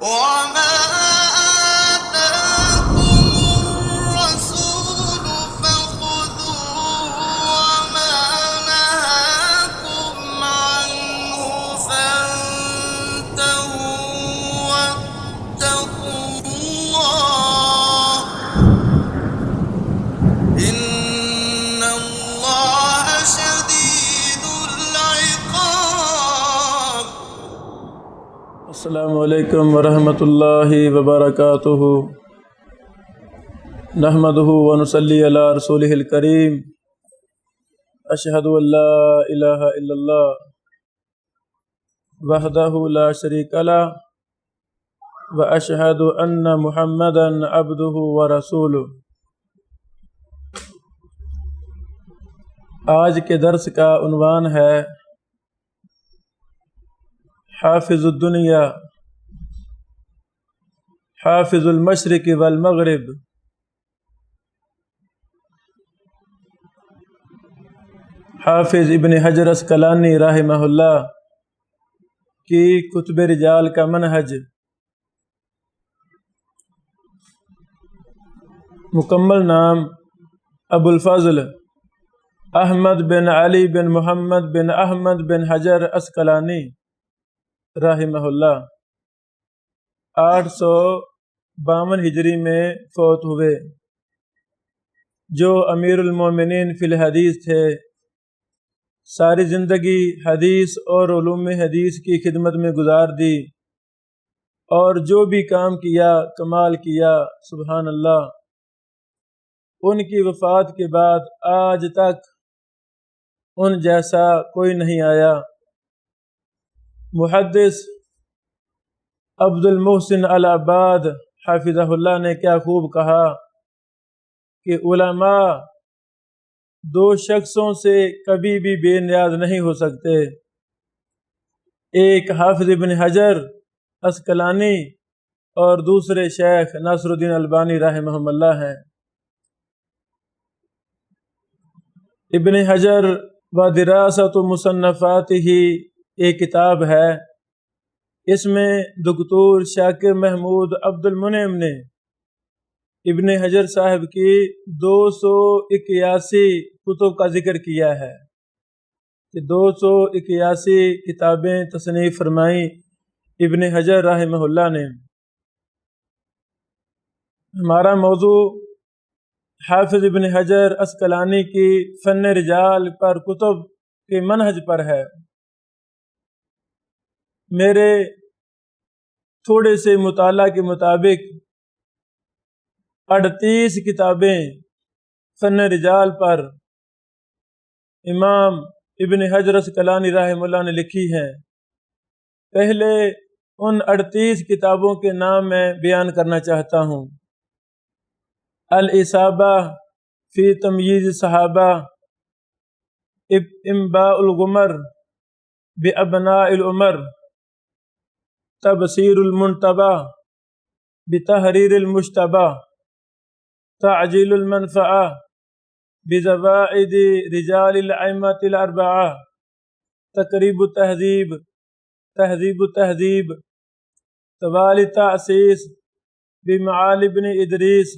وما آتاكم الرسول فخذوه وما نهاكم عنه فانتهوا واتقوا الله إن الله شديد العقاب. السلام علیکم ورحمۃ اللہ وبرکاتہ. نحمده ونصلی علی رسولہ الکریم. اشہد ان لا الہ الا اللہ وحدہ لا شریک لہ واشہد ان محمدا عبدہ ورسولہ. آج کے درس کا عنوان ہے حافظ الدنیا حافظ المشرق والمغرب. حافظ ابن حجر عسقلانی رحمہ اللہ کی کتب رجال کا منہج. مکمل نام ابو الفضل احمد بن علی بن محمد بن احمد بن حجر عسقلانی رحمہ اللہ 852 ہجری میں فوت ہوئے، جو امیر المومنین فی الحدیث تھے. ساری زندگی حدیث اور علوم حدیث کی خدمت میں گزار دی اور جو بھی کام کیا کمال کیا. سبحان اللہ. ان کی وفات کے بعد آج تک ان جیسا کوئی نہیں آیا. محدث عبد المحسن العباد حافظہ اللہ نے کیا خوب کہا کہ علماء دو شخصوں سے کبھی بھی بے نیاز نہیں ہو سکتے. ایک حافظ ابن حجر عسقلانی اور دوسرے شیخ ناصر الدین البانی رحمہ اللہ ہیں. ابن حجر و دراست مصنفاتہ ایک کتاب ہے. اس میں دکتور شاکر محمود عبد المنعم نے ابن حجر صاحب کی 281 کتب کا ذکر کیا ہے کہ 281 کتابیں تصنیف فرمائیں ابن حجر رحمہ اللہ نے. ہمارا موضوع حافظ ابن حجر عسقلانی کی فن رجال پر کتب کے منہج پر ہے. میرے تھوڑے سے مطالعہ کے مطابق 38 کتابیں فن رجال پر امام ابن حجر عسقلانی رحمہ اللہ نے لکھی ہیں. پہلے ان 38 کتابوں کے نام میں بیان کرنا چاہتا ہوں. الاصابہ فی تمییز صحابہ، انباء الغمر بابناء العمر، تبصیر المنتبہ بتحریر المجتبہ، تعجیل المنفعہ بزوائد رجال الائمۃ الاربعہ، تقریب التہذیب، تہذیب التہذیب، توالی تأسیس بمعالی ابن ادریس،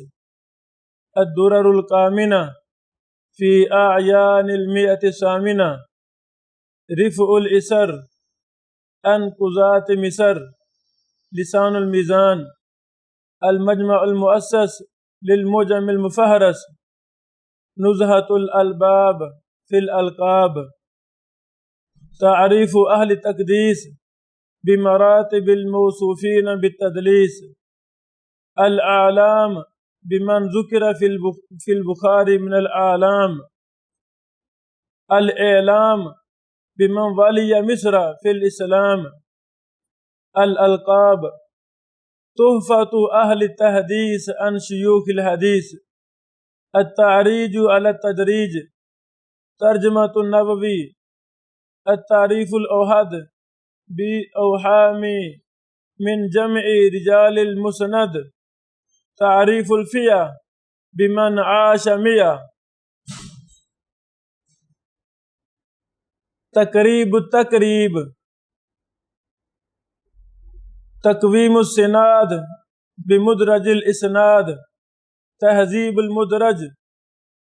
الدرر الکامنہ فی اعیان المئۃ الثامنہ، رفع الاسر عن قضاة مصر، لسان المیزان، المجمع المؤسس للمعجم المفہرس، نزہۃ الالباب فی الالقاب، تعریف اہل تقدیس بمراتب الموصوفین بالتدلیس، الاعلام بمن ذکر فی البخاری من الاعلام، الاعلام بمن ولی مصر فی الاسلام، الالقاب، تحفۃ اہل التحدیث عن شیوخ الحدیث، التعریج علی التدریج، ترجمۃ النووی، التعریف الاوحد باوحام من جمع رجال المسند، تعریف الفیہ بمن عاش میہ، تقریب التقریب، تقویم السناد بمدرج الاسناد، تہذیب المدرج،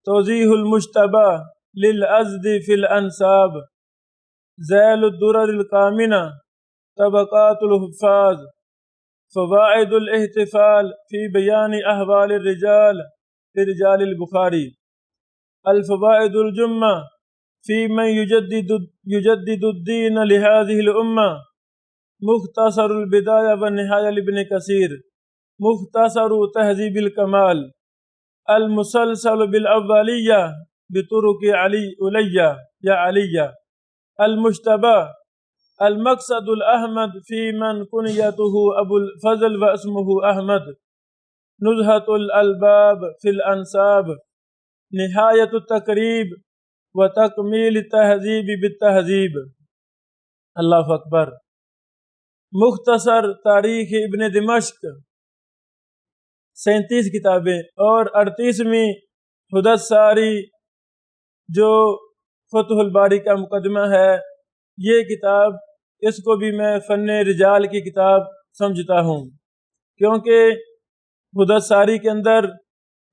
توضیح المشتبہ للعزد فی الانساب، ذیل الدرر الکامنہ، طبقات الحفاظ، فوائد الاحتفال فی بیان احوال الرجال لرجال البخاری، الفوائد الجمہ فی من یجدد الدین لہذه الامہ، مختصر البدایہ والنہایہ لابن کثیر، مختصر تہذیب الکمال، المسلسل بالاولیہ بطرق علیہ یا علیہ، المشتبہ، المقصد الاحمد فی من کنیتہ ابو الفضل واسمہ احمد، نزہۃ الالباب فی الانساب، نہایت التقریب و تکمیل التہذیب بالتہذیب۔ اللہ اکبر۔ مختصر تاریخ ابن دمشق 37 کتابیں، اور 38ویں حدث ساری جو فتح الباری کا مقدمہ ہے، یہ کتاب، اس کو بھی میں فن رجال کی کتاب سمجھتا ہوں، کیونکہ حدث ساری کے اندر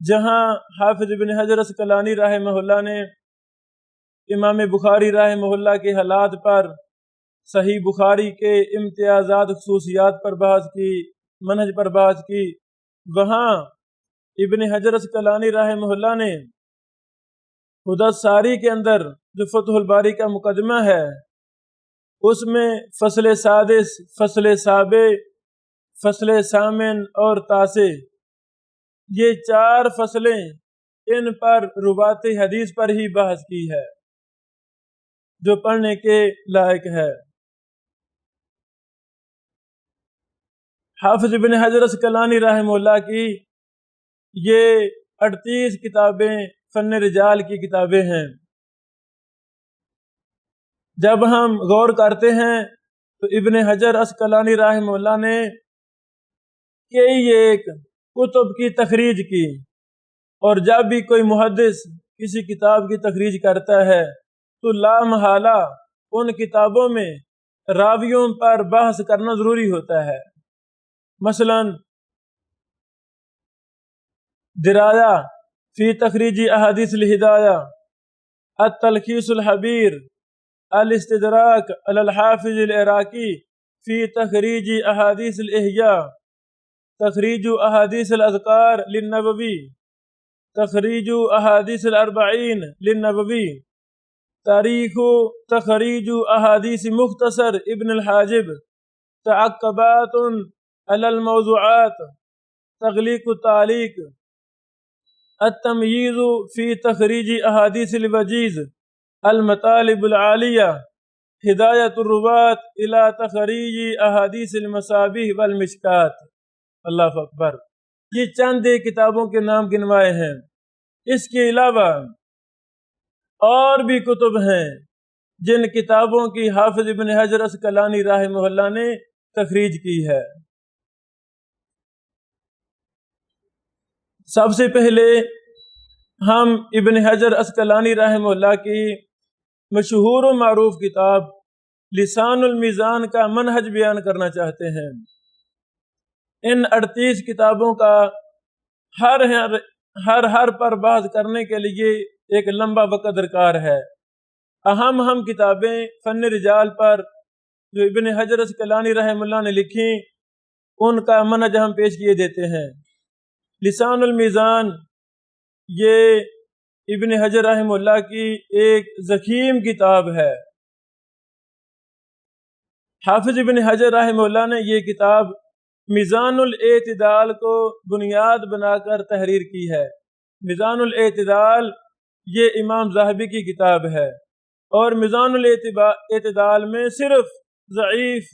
جہاں حافظ ابن حجر عسقلانی رحمہ اللہ نے امام بخاری رحمہ اللہ کے حالات پر، صحیح بخاری کے امتیازات خصوصیات پر بحث کی، منہج پر بحث کی، وہاں ابن حجر عسقلانی رحمہ اللہ نے حدث ساری کے اندر جو فتح الباری کا مقدمہ ہے، اس میں فصل سادس، فصل سابع، فصل ثامن اور تاسع، یہ 4 فصلیں، ان پر روات حدیث پر ہی بحث کی ہے، جو پڑھنے کے لائق ہے۔ حافظ ابن حجر عسقلانی رحمہ اللہ کی یہ 38 کتابیں فن رجال کی کتابیں ہیں۔ جب ہم غور کرتے ہیں تو ابن حجر عسقلانی رحمہ اللہ نے کئی ایک کتب کی تخریج کی، اور جب بھی کوئی محدث کسی کتاب کی تخریج کرتا ہے تو لا محالہ ان کتابوں میں راویوں پر بحث کرنا ضروری ہوتا ہے۔ مثلا درایا فی تخریج احادیث الہدایہ، التلخیص الحبیر، الاستدراک علی الحافظ العراقی فی تخریج احادیث الاحیاء، تخریج احادیث الاذکار للنووی، تخریج احادیث الاربعین للنووی، تاریخ تخریج احادیث مختصر ابن الحاجب، تعقبات علی الموضوعات، تغلیق التعلیق، التمییز فی تخریج احادیث الوجیز، المطالب العالیہ، ہدایت الرواة الی تخریج احادیث المصابیح والمشکات۔ اللہ اکبر۔ یہ چند کتابوں کے نام گنوائے ہیں، اس کے علاوہ اور بھی کتب ہیں جن کتابوں کی حافظ ابن حجر عسقلانی رحمہ اللہ نے تخریج کی ہے۔ سب سے پہلے ہم ابن حجر عسقلانی رحمہ اللہ کی مشہور و معروف کتاب لسان المیزان کا منہج بیان کرنا چاہتے ہیں۔ ان 38 کتابوں کا ہر پر بحث کرنے کے لیے ایک لمبا وقت درکار ہے۔ اہم کتابیں فن رجال پر جو ابن حجر عسقلانی رحمہ اللہ نے لکھی، ان کا منہج ہم پیش کیے دیتے ہیں۔ لسان المیزان یہ ابن حجر رحمہ اللہ کی ایک ضخیم کتاب ہے۔ حافظ ابن حجر رحمہ اللہ نے یہ کتاب میزان الاعتدال کو بنیاد بنا کر تحریر کی ہے۔ میزان الاعتدال یہ امام ذہبی کی کتاب ہے، اور میزان الاعتدال میں صرف ضعیف،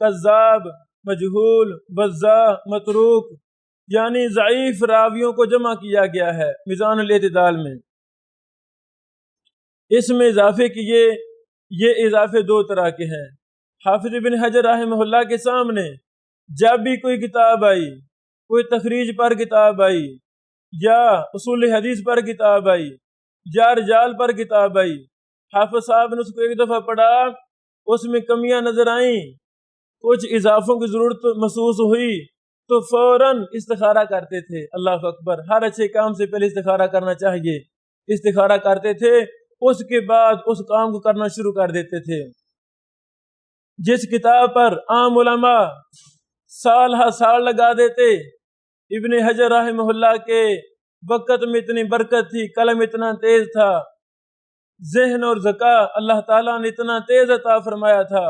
کذاب، مجہول، وضاع، متروک، یعنی ضعیف راویوں کو جمع کیا گیا ہے میزان الاعتدال میں۔ اس میں اضافے کیے، یہ اضافے 2 طرح کے ہیں۔ حافظ ابن حجر رحمہ اللہ کے سامنے جب بھی کوئی کتاب آئی، کوئی تخریج پر کتاب آئی، یا اصول حدیث پر کتاب آئی، یا رجال پر کتاب آئی، حافظ صاحب نے اس کو ایک دفعہ پڑھا، اس میں کمیاں نظر آئیں، کچھ اضافوں کی ضرورت محسوس ہوئی تو فوراً استخارہ کرتے تھے. اللہ اکبر. ہر اچھے کام سے پہلے استخارہ کرنا چاہیے. استخارہ کرتے تھے، اس کے بعد اس کام کو کرنا شروع کر دیتے تھے. جس کتاب پر عام علماء سال ہر سال لگا دیتے، ابن حجر رحمہ اللہ کے وقت میں اتنی برکت تھی، قلم اتنا تیز تھا، ذہن اور ذکا اللہ تعالیٰ نے اتنا تیز عطا فرمایا تھا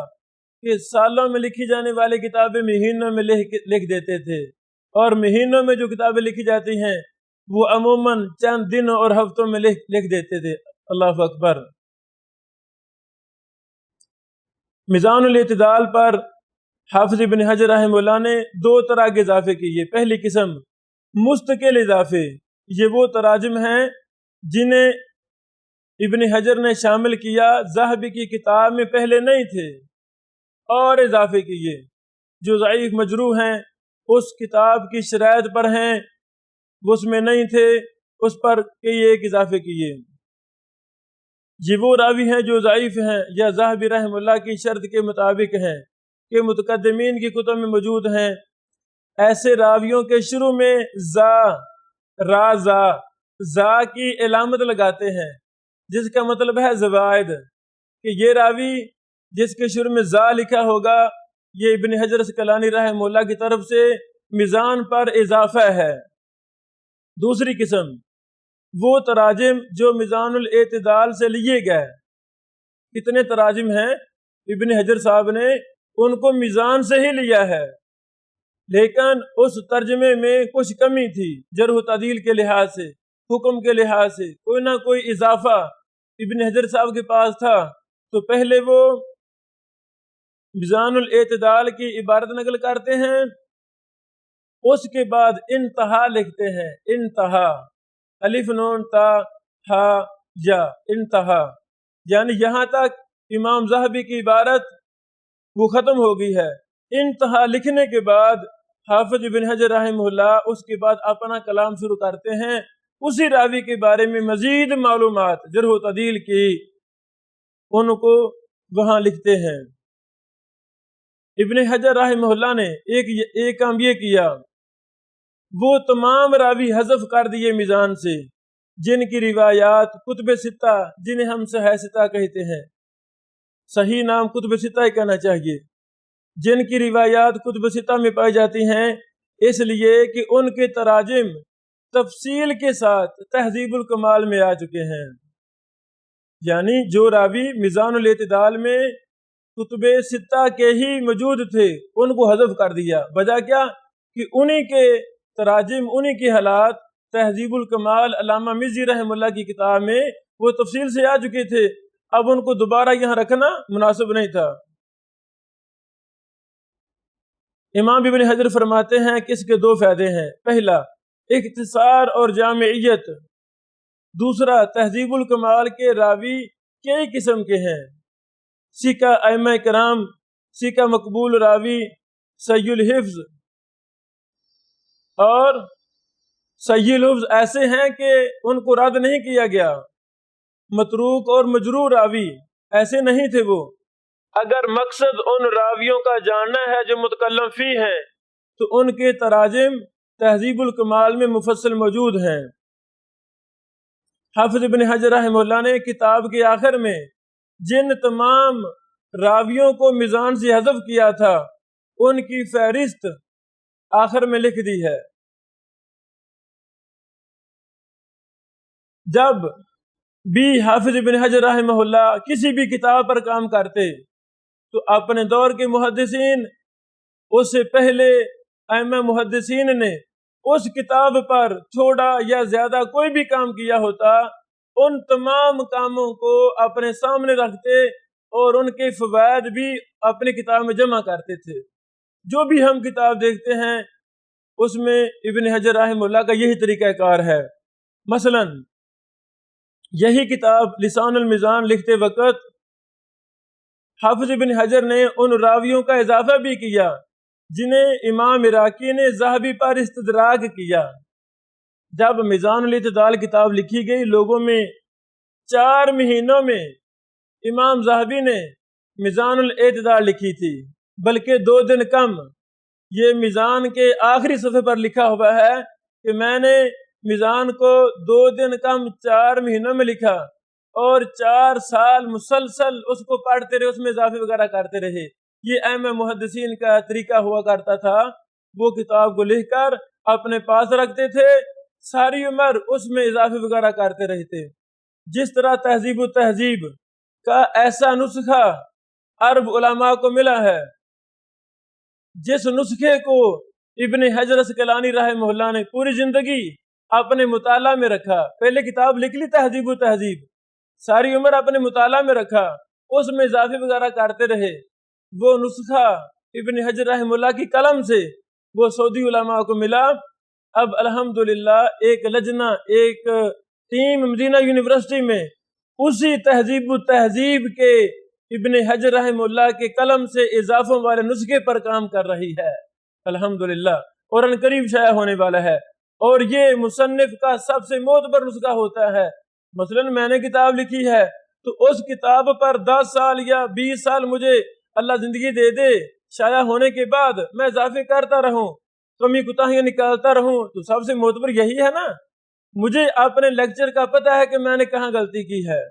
کہ سالوں میں لکھی جانے والی کتابیں مہینوں میں لکھ دیتے تھے، اور مہینوں میں جو کتابیں لکھی جاتی ہیں وہ عموماً چند دنوں اور ہفتوں میں لکھ دیتے تھے. اللہ اکبر. میزان الاعتدال پر حافظ ابن حجر رحمہ اللہ نے 2 طرح کے اضافے کیے. پہلی قسم مستقل اضافے، یہ وہ تراجم ہیں جنہیں ابن حجر نے شامل کیا، ذہبی کی کتاب میں پہلے نہیں تھے، اور اضافے کیے جو ضعیف مجروح ہیں، اس کتاب کی شرائط پر ہیں، اس میں نہیں تھے، اس پر کئی ایک اضافے کیے. یہ وہ راوی ہیں جو ضعیف ہیں یا ذہبی رحمہ اللہ کی شرط کے مطابق ہیں کہ متقدمین کی کتب میں موجود ہیں. ایسے راویوں کے شروع میں زا کی علامت لگاتے ہیں، جس کا مطلب ہے زوائد، کہ یہ راوی جس کے شروع میں زا لکھا ہوگا یہ ابن حجر اسقلانی رحمہ اللہ کی طرف سے میزان پر اضافہ ہے. دوسری قسم وہ تراجم جو میزان الاعتدال سے لیے گئے. کتنے تراجم ہیں ابن حجر صاحب نے ان کو میزان سے ہی لیا ہے، لیکن اس ترجمے میں کچھ کمی تھی، جرح و تعدیل کے لحاظ سے، حکم کے لحاظ سے کوئی نہ کوئی اضافہ ابن حجر صاحب کے پاس تھا، تو پہلے وہ میزان الاعتدال کی عبارت نقل کرتے ہیں، اس کے بعد انتہا لکھتے ہیں. انتہا، الف نون تا ہا یا، انتہا یعنی یہاں تک امام ذہبی کی عبارت وہ ختم ہو گئی ہے. انتہا لکھنے کے بعد حافظ ابن حجر رحمہ اللہ اس کے بعد اپنا کلام شروع کرتے ہیں، اسی راوی کے بارے میں مزید معلومات جرح و تعدیل کی ان کو وہاں لکھتے ہیں. ابن حجر رحمہ اللہ نے ایک کام یہ کیا، وہ تمام راوی حذف کر دیے میزان سے جن کی روایات کتب ستہ، جنہیں ہم صحیح ستہ کہتے ہیں، صحیح نام کتب ستہ ہی کہنا چاہیے، جن کی روایات کتب ستہ میں پائی جاتی ہیں، اس لیے کہ ان کے تراجم تفصیل کے ساتھ تہذیب الکمال میں آ چکے ہیں. یعنی جو راوی میزان الاعتدال میں کتب ستہ کے ہی موجود تھے ان کو حذف کر دیا. وجہ کیا کہ انہی کے تراجم، انہی کے حالات تہذیب الکمال علامہ مزی رحمہ اللہ کی کتاب میں وہ تفصیل سے آ چکے تھے، اب ان کو دوبارہ یہاں رکھنا مناسب نہیں تھا. امام ابن حجر فرماتے ہیں کہ اس کے 2 فائدے ہیں. پہلا اختصار اور جامعیت، دوسرا تہذیب الکمال کے راوی کئی قسم کے ہیں. سکہ ائمہ کرام، سکہ مقبول راوی، صحیح الحفظ، اور صحیح الحفظ ایسے ہیں کہ ان کو رد نہیں کیا گیا. متروک اور مجروح راوی ایسے نہیں تھے. وہ اگر مقصد ان راویوں کا جاننا ہے جو متکلم فی ہیں تو ان کے تراجم تہذیب الکمال میں مفصل موجود ہیں. حافظ ابن حجر رحمہ اللہ نے کتاب کے آخر میں جن تمام راویوں کو میزان سے حذف کیا تھا ان کی فہرست آخر میں لکھ دی ہے. جب بھی حافظ ابن حجر رحمہ اللہ کسی بھی کتاب پر کام کرتے تو اپنے دور کے محدثین، اس سے پہلے ائمہ محدثین نے اس کتاب پر تھوڑا یا زیادہ کوئی بھی کام کیا ہوتا، ان تمام کاموں کو اپنے سامنے رکھتے اور ان کے فوائد بھی اپنی کتاب میں جمع کرتے تھے. جو بھی ہم کتاب دیکھتے ہیں اس میں ابن حجر رحمہ اللہ کا یہی طریقہ کار ہے. مثلا یہی کتاب لسان المیزان لکھتے وقت حافظ ابن حجر نے ان راویوں کا اضافہ بھی کیا جنہیں امام عراقی نے ذہبی پر استدراک کیا. جب میزان الاعتدال کتاب لکھی گئی، لوگوں میں 4 مہینوں میں امام ذہبی نے میزان الاعتدال لکھی تھی. بلکہ 2 دن کم۔ یہ میزان کے آخری صفحے پر لکھا ہوا ہے کہ میں نے میزان کو 2 دن کم 4 مہینوں میں لکھا اور 4 سال مسلسل اس کو پڑھتے رہے، اس میں اضافے وغیرہ کرتے رہے۔ یہ اہم محدثین کا طریقہ ہوا کرتا تھا، وہ کتاب کو لکھ کر اپنے پاس رکھتے تھے، ساری عمر اس میں اضافے وغیرہ کرتے رہتے۔ جس طرح تہذیب و تہذیب کا ایسا نسخہ عرب علماء کو ملا ہے، جس نسخے کو ابن حجر اسقلانی رحمہ اللہ نے پوری زندگی اپنے مطالعہ میں رکھا، پہلے کتاب لکھ لی تہذیب و تہذیب، ساری عمر اپنے مطالعہ میں رکھا، اس میں اضافے وغیرہ کرتے رہے، وہ نسخہ ابن حجر رحمہ اللہ کی قلم سے وہ سعودی علماء کو ملا۔ اب الحمدللہ ایک لجنہ، ایک ٹیم مدینہ یونیورسٹی میں اسی تہذیب و تہذیب کے ابن حجر رحمہ اللہ کے قلم سے اضافوں والے نسخے پر کام کر رہی ہے الحمدللہ، اور عنقریب شائع ہونے والا ہے۔ اور یہ مصنف کا سب سے معتبر نسخہ ہوتا ہے۔ مثلا میں نے کتاب لکھی ہے تو اس کتاب پر 10 سال یا 20 سال مجھے اللہ زندگی دے دے، شائع ہونے کے بعد میں اضافے کرتا رہوں، کمی کوتاہیاں نکالتا رہوں، تو سب سے معتبر یہی ہے نا۔ مجھے اپنے لیکچر کا پتہ ہے کہ میں نے کہاں غلطی کی ہے،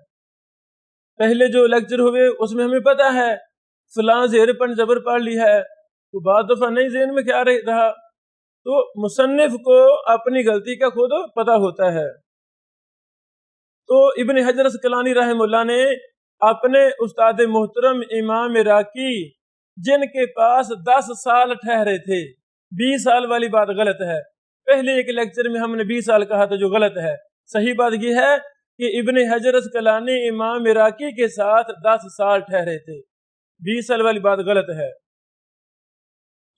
پہلے جو لیکچر ہوئے اس میں ہمیں پتہ ہے فلاں زیر پن جبر پڑھ لی ہے، تو بعض دفعہ نہیں ذہن میں کیا رہا، تو مصنف کو اپنی غلطی کا خود پتہ ہوتا ہے۔ تو ابن حجر اسقلانی رحمہ اللہ نے اپنے استاد محترم امام عراقی، جن کے پاس 10 سال ٹھہرے تھے، 20 سال والی بات غلط ہے، پہلے ایک لیکچر میں ہم نے 20 سال کہا تھا جو غلط ہے، صحیح بات یہ ہے کہ ابن حجر اسقلانی امام عراقی کے ساتھ 10 سال ٹھہرے تھے، 20 سال والی بات غلط ہے۔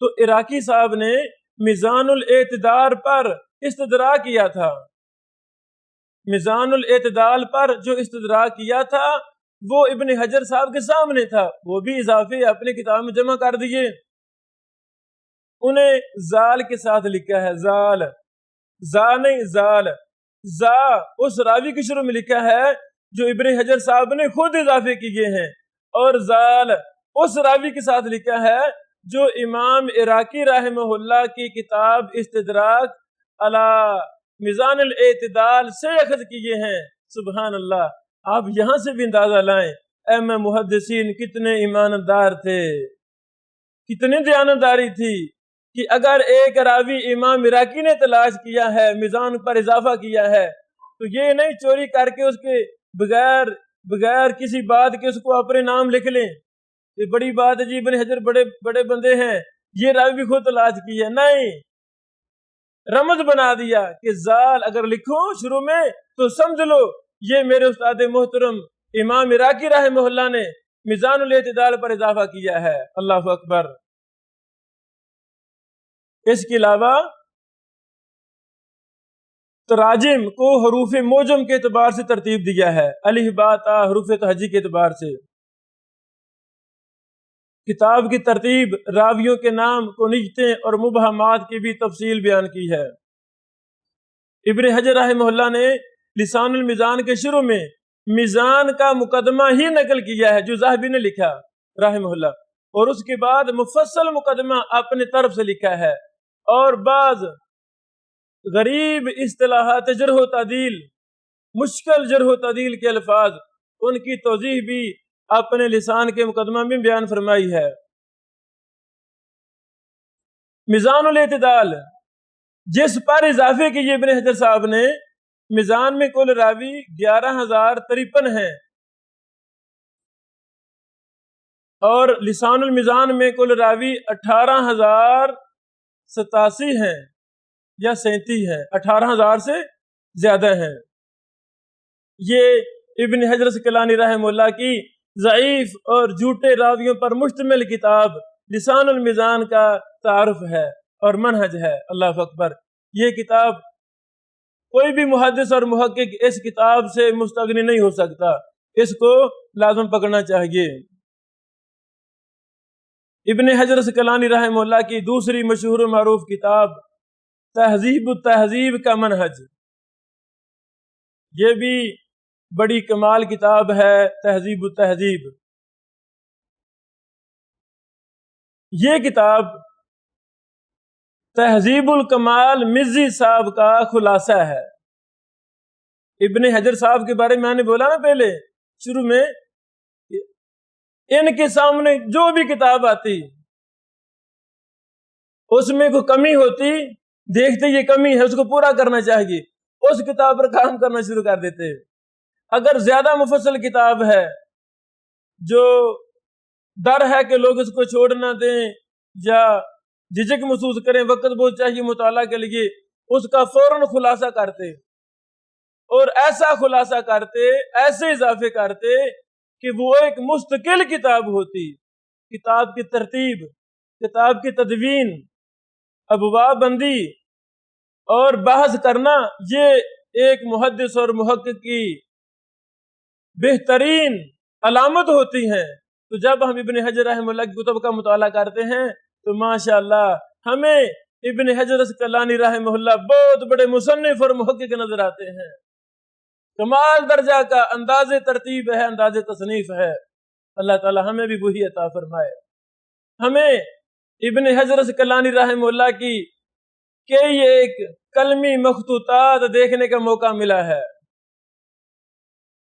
تو عراقی صاحب نے میزان الاعتدال پر استدراک کیا تھا، میزان الاعتدال پر جو استدراک کیا تھا وہ ابن حجر صاحب کے سامنے تھا، وہ بھی اضافے اپنے کتاب میں جمع کر دیے۔ انہیں زال کے ساتھ لکھا ہے، زال، زا نہیں زال، زا اس راوی کی شروع میں لکھا ہے جو ابن حجر صاحب نے خود اضافے کیے ہیں، اور زال اس راوی کے ساتھ لکھا ہے جو امام عراقی رحمہ اللہ کی کتاب استدراک علی میزان الاعتدال سے اخذ کیے ہیں۔ سبحان اللہ، آپ یہاں سے بھی اندازہ لائیں ایم محدثین کتنے ایماندار تھے، کتنی دیانتداری تھی کہ اگر ایک راوی امام عراقی نے تلاش کیا ہے، میزان پر اضافہ کیا ہے، تو یہ نہیں چوری کر کے اس کے بغیر کسی بات کے اس کو اپنے نام لکھ لیں، یہ بڑی بات ہے جی ابن حجر بڑے بندے ہیں، یہ راوی بھی خود تلاش کی ہے، نہیں، رمز بنا دیا کہ زال اگر لکھو شروع میں تو سمجھ لو یہ میرے استاد محترم امام عراقی رحمہ اللہ نے میزان الاعتدال پر اضافہ کیا ہے۔ اللہ اکبر۔ اس کے علاوہ تراجم کو حروف موجم کے اعتبار سے ترتیب دیا ہے، الف با تا حروف تہجی کے اعتبار سے۔ کتاب کی ترتیب، راویوں کے نام، کنیتیں اور مبہمات کی بھی تفصیل بیان کی ہے۔ ابن حجر رحمہ اللہ نے لسان المیزان کے شروع میں میزان کا مقدمہ ہی نقل کیا ہے جو ذہبی نے لکھا رحمہ اللہ، اور اس کے بعد مفصل مقدمہ اپنے طرف سے لکھا ہے، اور بعض غریب اصطلاحات جرح و تعدیل، مشکل جرح و تعدیل کے الفاظ، ان کی توضیح بھی اپنے لسان کے مقدمہ میں بیان فرمائی ہے۔ میزان الاعتدال جس پر اضافے کیے ابن حجر صاحب نے، میزان میں کل راوی 11,053 ہیں، اور لسان المیزان میں کل راوی 18,087 ہیں یا 37 ہیں، 18,000 سے زیادہ ہیں۔ یہ ابن حجر اسقلانی رحمہ اللہ کی ضعیف اور جھوٹے راویوں پر مشتمل کتاب لسان المیزان کا تعارف ہے اور منہج ہے۔ اللہ اکبر۔ یہ کتاب کوئی بھی محدث اور محقق اس کتاب سے مستغنی نہیں ہو سکتا، اس کو لازم پکڑنا چاہیے۔ ابن حجر اسقلانی رحمہ اللہ کی دوسری مشہور و معروف کتاب تہذیب التہذیب کا منہج، یہ بھی بڑی کمال کتاب ہے۔ تہذیب التہذیب یہ کتاب تہذیب الکمال مزی صاحب کا خلاصہ ہے۔ ابن حجر صاحب کے بارے میں میں نے بولا نا پہلے شروع میں، ان کے سامنے جو بھی کتاب آتی اس میں کوئی کمی ہوتی، دیکھتے یہ کمی ہے، اس کو پورا کرنا چاہیے، اس کتاب پر کام کرنا شروع کر دیتے۔ اگر زیادہ مفصل کتاب ہے جو ڈر ہے کہ لوگ اس کو چھوڑ نہ دیں یا جھجک محسوس کریں، وقت بہت چاہیے مطالعہ کے لیے، اس کا فوراً خلاصہ کرتے، اور ایسا خلاصہ کرتے، ایسے اضافے کرتے کہ وہ ایک مستقل کتاب ہوتی۔ کتاب کی ترتیب، کتاب کی تدوین، ابواب بندی اور بحث کرنا، یہ ایک محدث اور محقق کی بہترین علامت ہوتی ہیں۔ تو جب ہم ابن حجر رحمہ اللہ کی کتب کا مطالعہ کرتے ہیں تو ماشاءاللہ ہمیں ابن حجر اسقلانی رحمہ اللہ بہت بڑے مصنف اور محقق نظر آتے ہیں۔ کمال درجہ کا انداز ترتیب ہے، انداز تصنیف ہے۔ اللہ تعالی ہمیں بھی وہی عطا فرمائے۔ ہمیں ابن حجر اسقلانی رحمہ اللہ کی کئی ایک کلمی مخطوطات دیکھنے کا موقع ملا ہے۔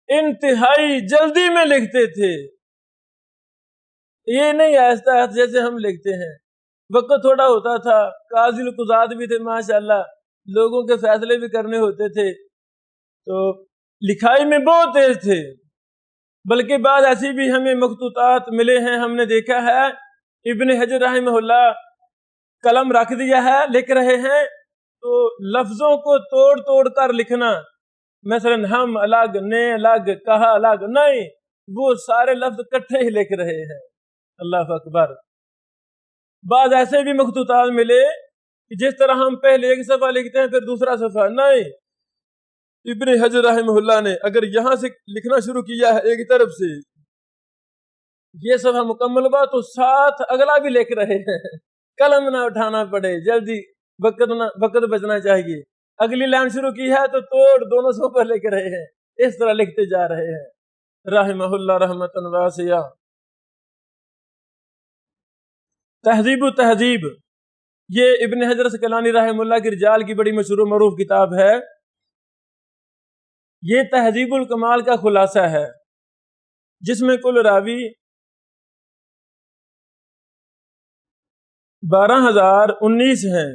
انتہائی جلدی میں لکھتے تھے، یہ نہیں آہستہ آہستہ جیسے ہم لکھتے ہیں۔ وقت تھوڑا ہوتا تھا، قاضی القضات بھی تھے ماشاءاللہ، لوگوں کے فیصلے بھی کرنے ہوتے تھے، تو لکھائی میں بہت تیز تھے۔ بلکہ بعض ایسی بھی ہمیں مخطوطات ملے ہیں، ہم نے دیکھا ہے ابن حجر رحمہ اللہ قلم رکھ دیا ہے، لکھ رہے ہیں تو لفظوں کو توڑ توڑ کر لکھنا، مثلا ہم الگ، نے الگ، کہا الگ، نہیں، وہ سارے لفظ اکٹھے ہی لکھ رہے ہیں۔ اللہ اکبر۔ بعض ایسے بھی مخطوطات ملے کہ جس طرح ہم پہلے ایک صفحہ لکھتے ہیں پھر دوسرا صفحہ، نہیں، ابن حجر رحمہ اللہ نے اگر یہاں سے لکھنا شروع کیا ہے ایک طرف سے، یہ صفحہ مکمل ہوا تو ساتھ اگلا بھی لکھ رہے ہیں، قلم نہ اٹھانا پڑے، جلدی وقت بچنا چاہیے۔ اگلی لائن شروع کی ہے تو توڑ دونوں صفحے لکھ رہے ہیں، اس طرح لکھتے جا رہے ہیں رحمہ اللہ رحمۃ واسعہ۔ تہذیب و تہذیب، یہ ابن حجر اسقلانی رحمہ اللہ کی رجال کی بڑی مشہور و معروف کتاب ہے۔ یہ تہذیب الکمال کا خلاصہ ہے، جس میں کل راوی 12,019 ہیں۔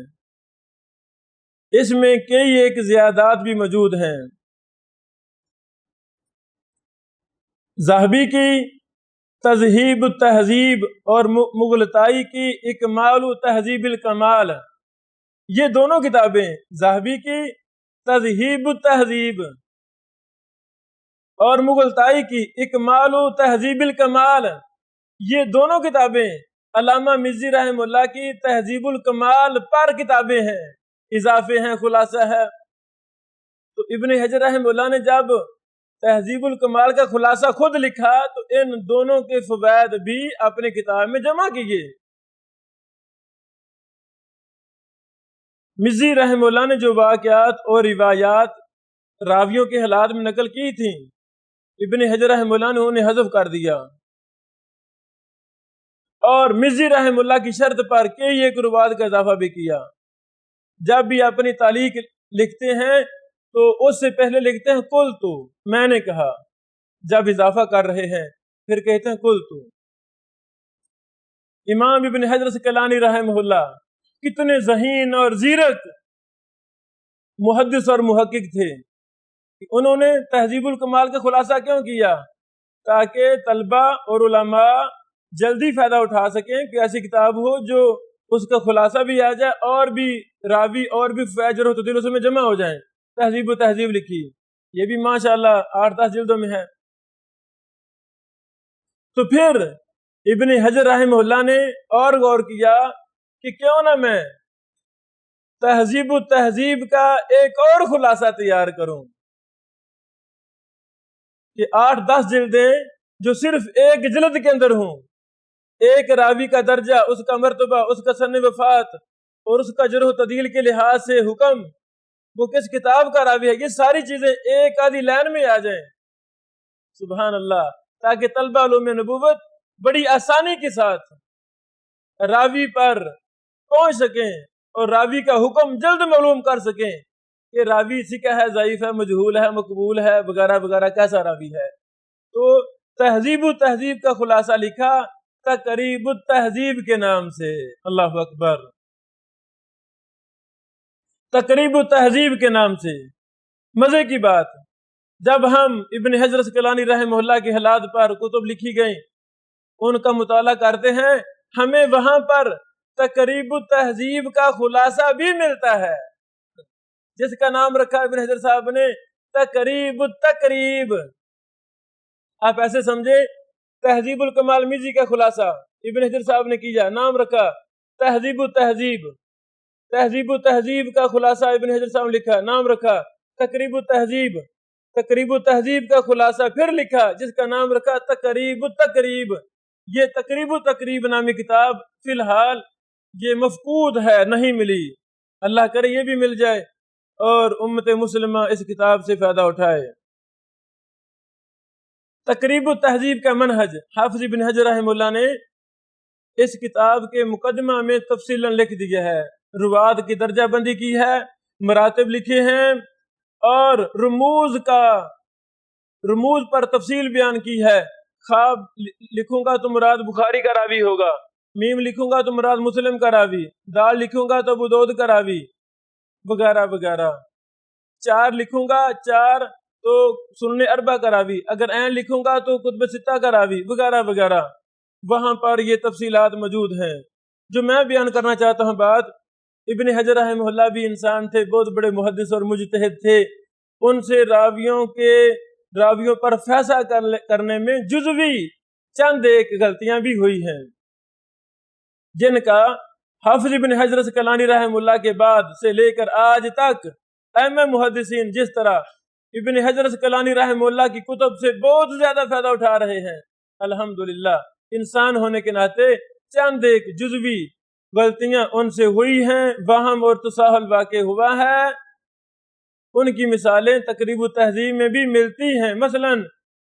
اس میں کئی ایک زیادات بھی موجود ہیں۔ ذہبی کی تذہیب التہذیب اور مغلطائی کی اکمال تہذیب الکمال، یہ دونوں کتابیں، ذہبی کی تذہیب التہذیب اور مغلطائی کی اکمال تہذیب الکمال، یہ دونوں کتابیں علامہ مزی رحمہ اللہ کی تہذیب الکمال پر کتابیں ہیں، اضافے ہیں، خلاصہ ہے۔ تو ابن حجر رحمہ اللہ نے جب تہذیب الکمال کا خلاصہ خود لکھا تو ان دونوں کے فوائد بھی اپنے کتاب میں جمع کیے۔ مزی رحمہ اللہ نے جو واقعات اور روایات راویوں کے حالات میں نقل کی تھیں، ابن حجر رحمہ اللہ نے انہیں حذف کر دیا، اور مزی رحمہ اللہ کی شرط پر کئی ایک روایات کا اضافہ بھی کیا۔ جب بھی اپنی تعلیق لکھتے ہیں تو اس سے پہلے لکھتے ہیں قل تو، میں نے کہا، جب اضافہ کر رہے ہیں پھر کہتے ہیں قل تو۔ امام ابن حجر اسقلانی رحمہ اللہ کتنے ذہین اور زیرک محدث اور محقق تھے، انہوں نے تہذیب الکمال کا خلاصہ کیوں کیا؟ تاکہ طلبہ اور علماء جلدی فائدہ اٹھا سکیں کہ ایسی کتاب ہو جو اس کا خلاصہ بھی آ جائے اور بھی راوی اور بھی فوائد جو دل اس میں جمع ہو جائیں۔ تہذیب و تہذیب لکھی، یہ بھی ماشاءاللہ 8-10 جلدوں میں ہے۔ تو پھر ابن حجر رحمہ اللہ نے اور غور کیا کہ کیوں نہ میں تہذیب و تہذیب کا ایک اور خلاصہ تیار کروں کہ 8-10 جلدیں جو صرف ایک جلد کے اندر ہوں، ایک راوی کا درجہ، اس کا مرتبہ، اس کا سن وفات اور اس کا جرح و تعدیل کے لحاظ سے حکم، وہ کس کتاب کا راوی ہے، یہ ساری چیزیں ایک آدھی لائن میں آ جائیں، سبحان اللہ، تاکہ طلبہ علوم نبوت بڑی آسانی کے ساتھ راوی پر پہنچ سکیں اور راوی کا حکم جلد معلوم کر سکیں کہ راوی سکہ ہے، ضعیف ہے، مجہول ہے، مقبول ہے، وغیرہ وغیرہ، کیسا راوی ہے۔ تو تہذیب و تہذیب کا خلاصہ لکھا تقریب التہذیب کے نام سے۔ اللہ اکبر، تقریب التہذیب کے نام سے۔ مزے کی بات، جب ہم ابن حجر اسقلانی رحمہ اللہ کے حالات پر کتب لکھی گئیں ان کا مطالعہ کرتے ہیں، ہمیں وہاں پر تقریب التہذیب کا خلاصہ بھی ملتا ہے، جس کا نام رکھا ابن حجر صاحب نے تقریب التقریب۔ آپ ایسے سمجھے تہذیب الکمال میزی کا خلاصہ ابن حجر صاحب نے کیا، نام رکھا تہذیب التہذیب۔ تہذیب التہذیب کا خلاصہ ابن حجر صاحب نے لکھا، نام رکھا تقریب التہذیب۔ تقریب التہذیب کا خلاصہ پھر لکھا جس کا نام رکھا تقریب التقریب۔ یہ تقریب التقریب نامی کتاب فی الحال یہ مفقود ہے، نہیں ملی، اللہ کرے یہ بھی مل جائے اور امت مسلمہ اس کتاب سے فائدہ اٹھائے۔ تقریب التہذیب کا منہج حافظ ابن حجر رحمہ اللہ نے اس کتاب کے مقدمہ میں تفصیلاً لکھ دیا ہے، روات کی درجہ بندی کی ہے، مراتب لکھے ہیں اور رموز پر تفصیل بیان کی ہے۔ خواب لکھوں گا تو مراد بخاری کا راوی ہوگا، میم لکھوں گا تو مراد مسلم کا راوی، دال لکھوں گا تو ابو داؤد کا راوی، وغیرہ وغیرہ۔ چار لکھوں گا، چار تو سنن اربع کا راوی، اگر عین لکھوں گا تو کتب ستہ کا راوی، وغیرہ وغیرہ۔ وہاں پر یہ تفصیلات موجود ہیں۔ جو میں بیان کرنا چاہتا ہوں بات، ابن حجر رحمہ اللہ بھی انسان تھے، بہت بڑے محدث اور مجتہد تھے، ان سے راویوں پر فیصلہ کرنے میں جزوی چند ایک غلطیاں بھی ہوئی ہیں، جن کا حافظ ابن حجر اسقلانی رحمہ اللہ کے بعد سے لے کر آج تک ائمہ محدثین جس طرح ابن حجر اسقلانی رحمہ اللہ کی کتب سے بہت زیادہ فائدہ اٹھا رہے ہیں، الحمدللہ انسان ہونے کے ناطے چند ایک جزوی غلطیاں ان سے ہوئی ہیں، وہم اور تساہل واقع ہوا ہے۔ ان کی مثالیں تقریب التہذیب میں بھی ملتی ہیں۔ مثلا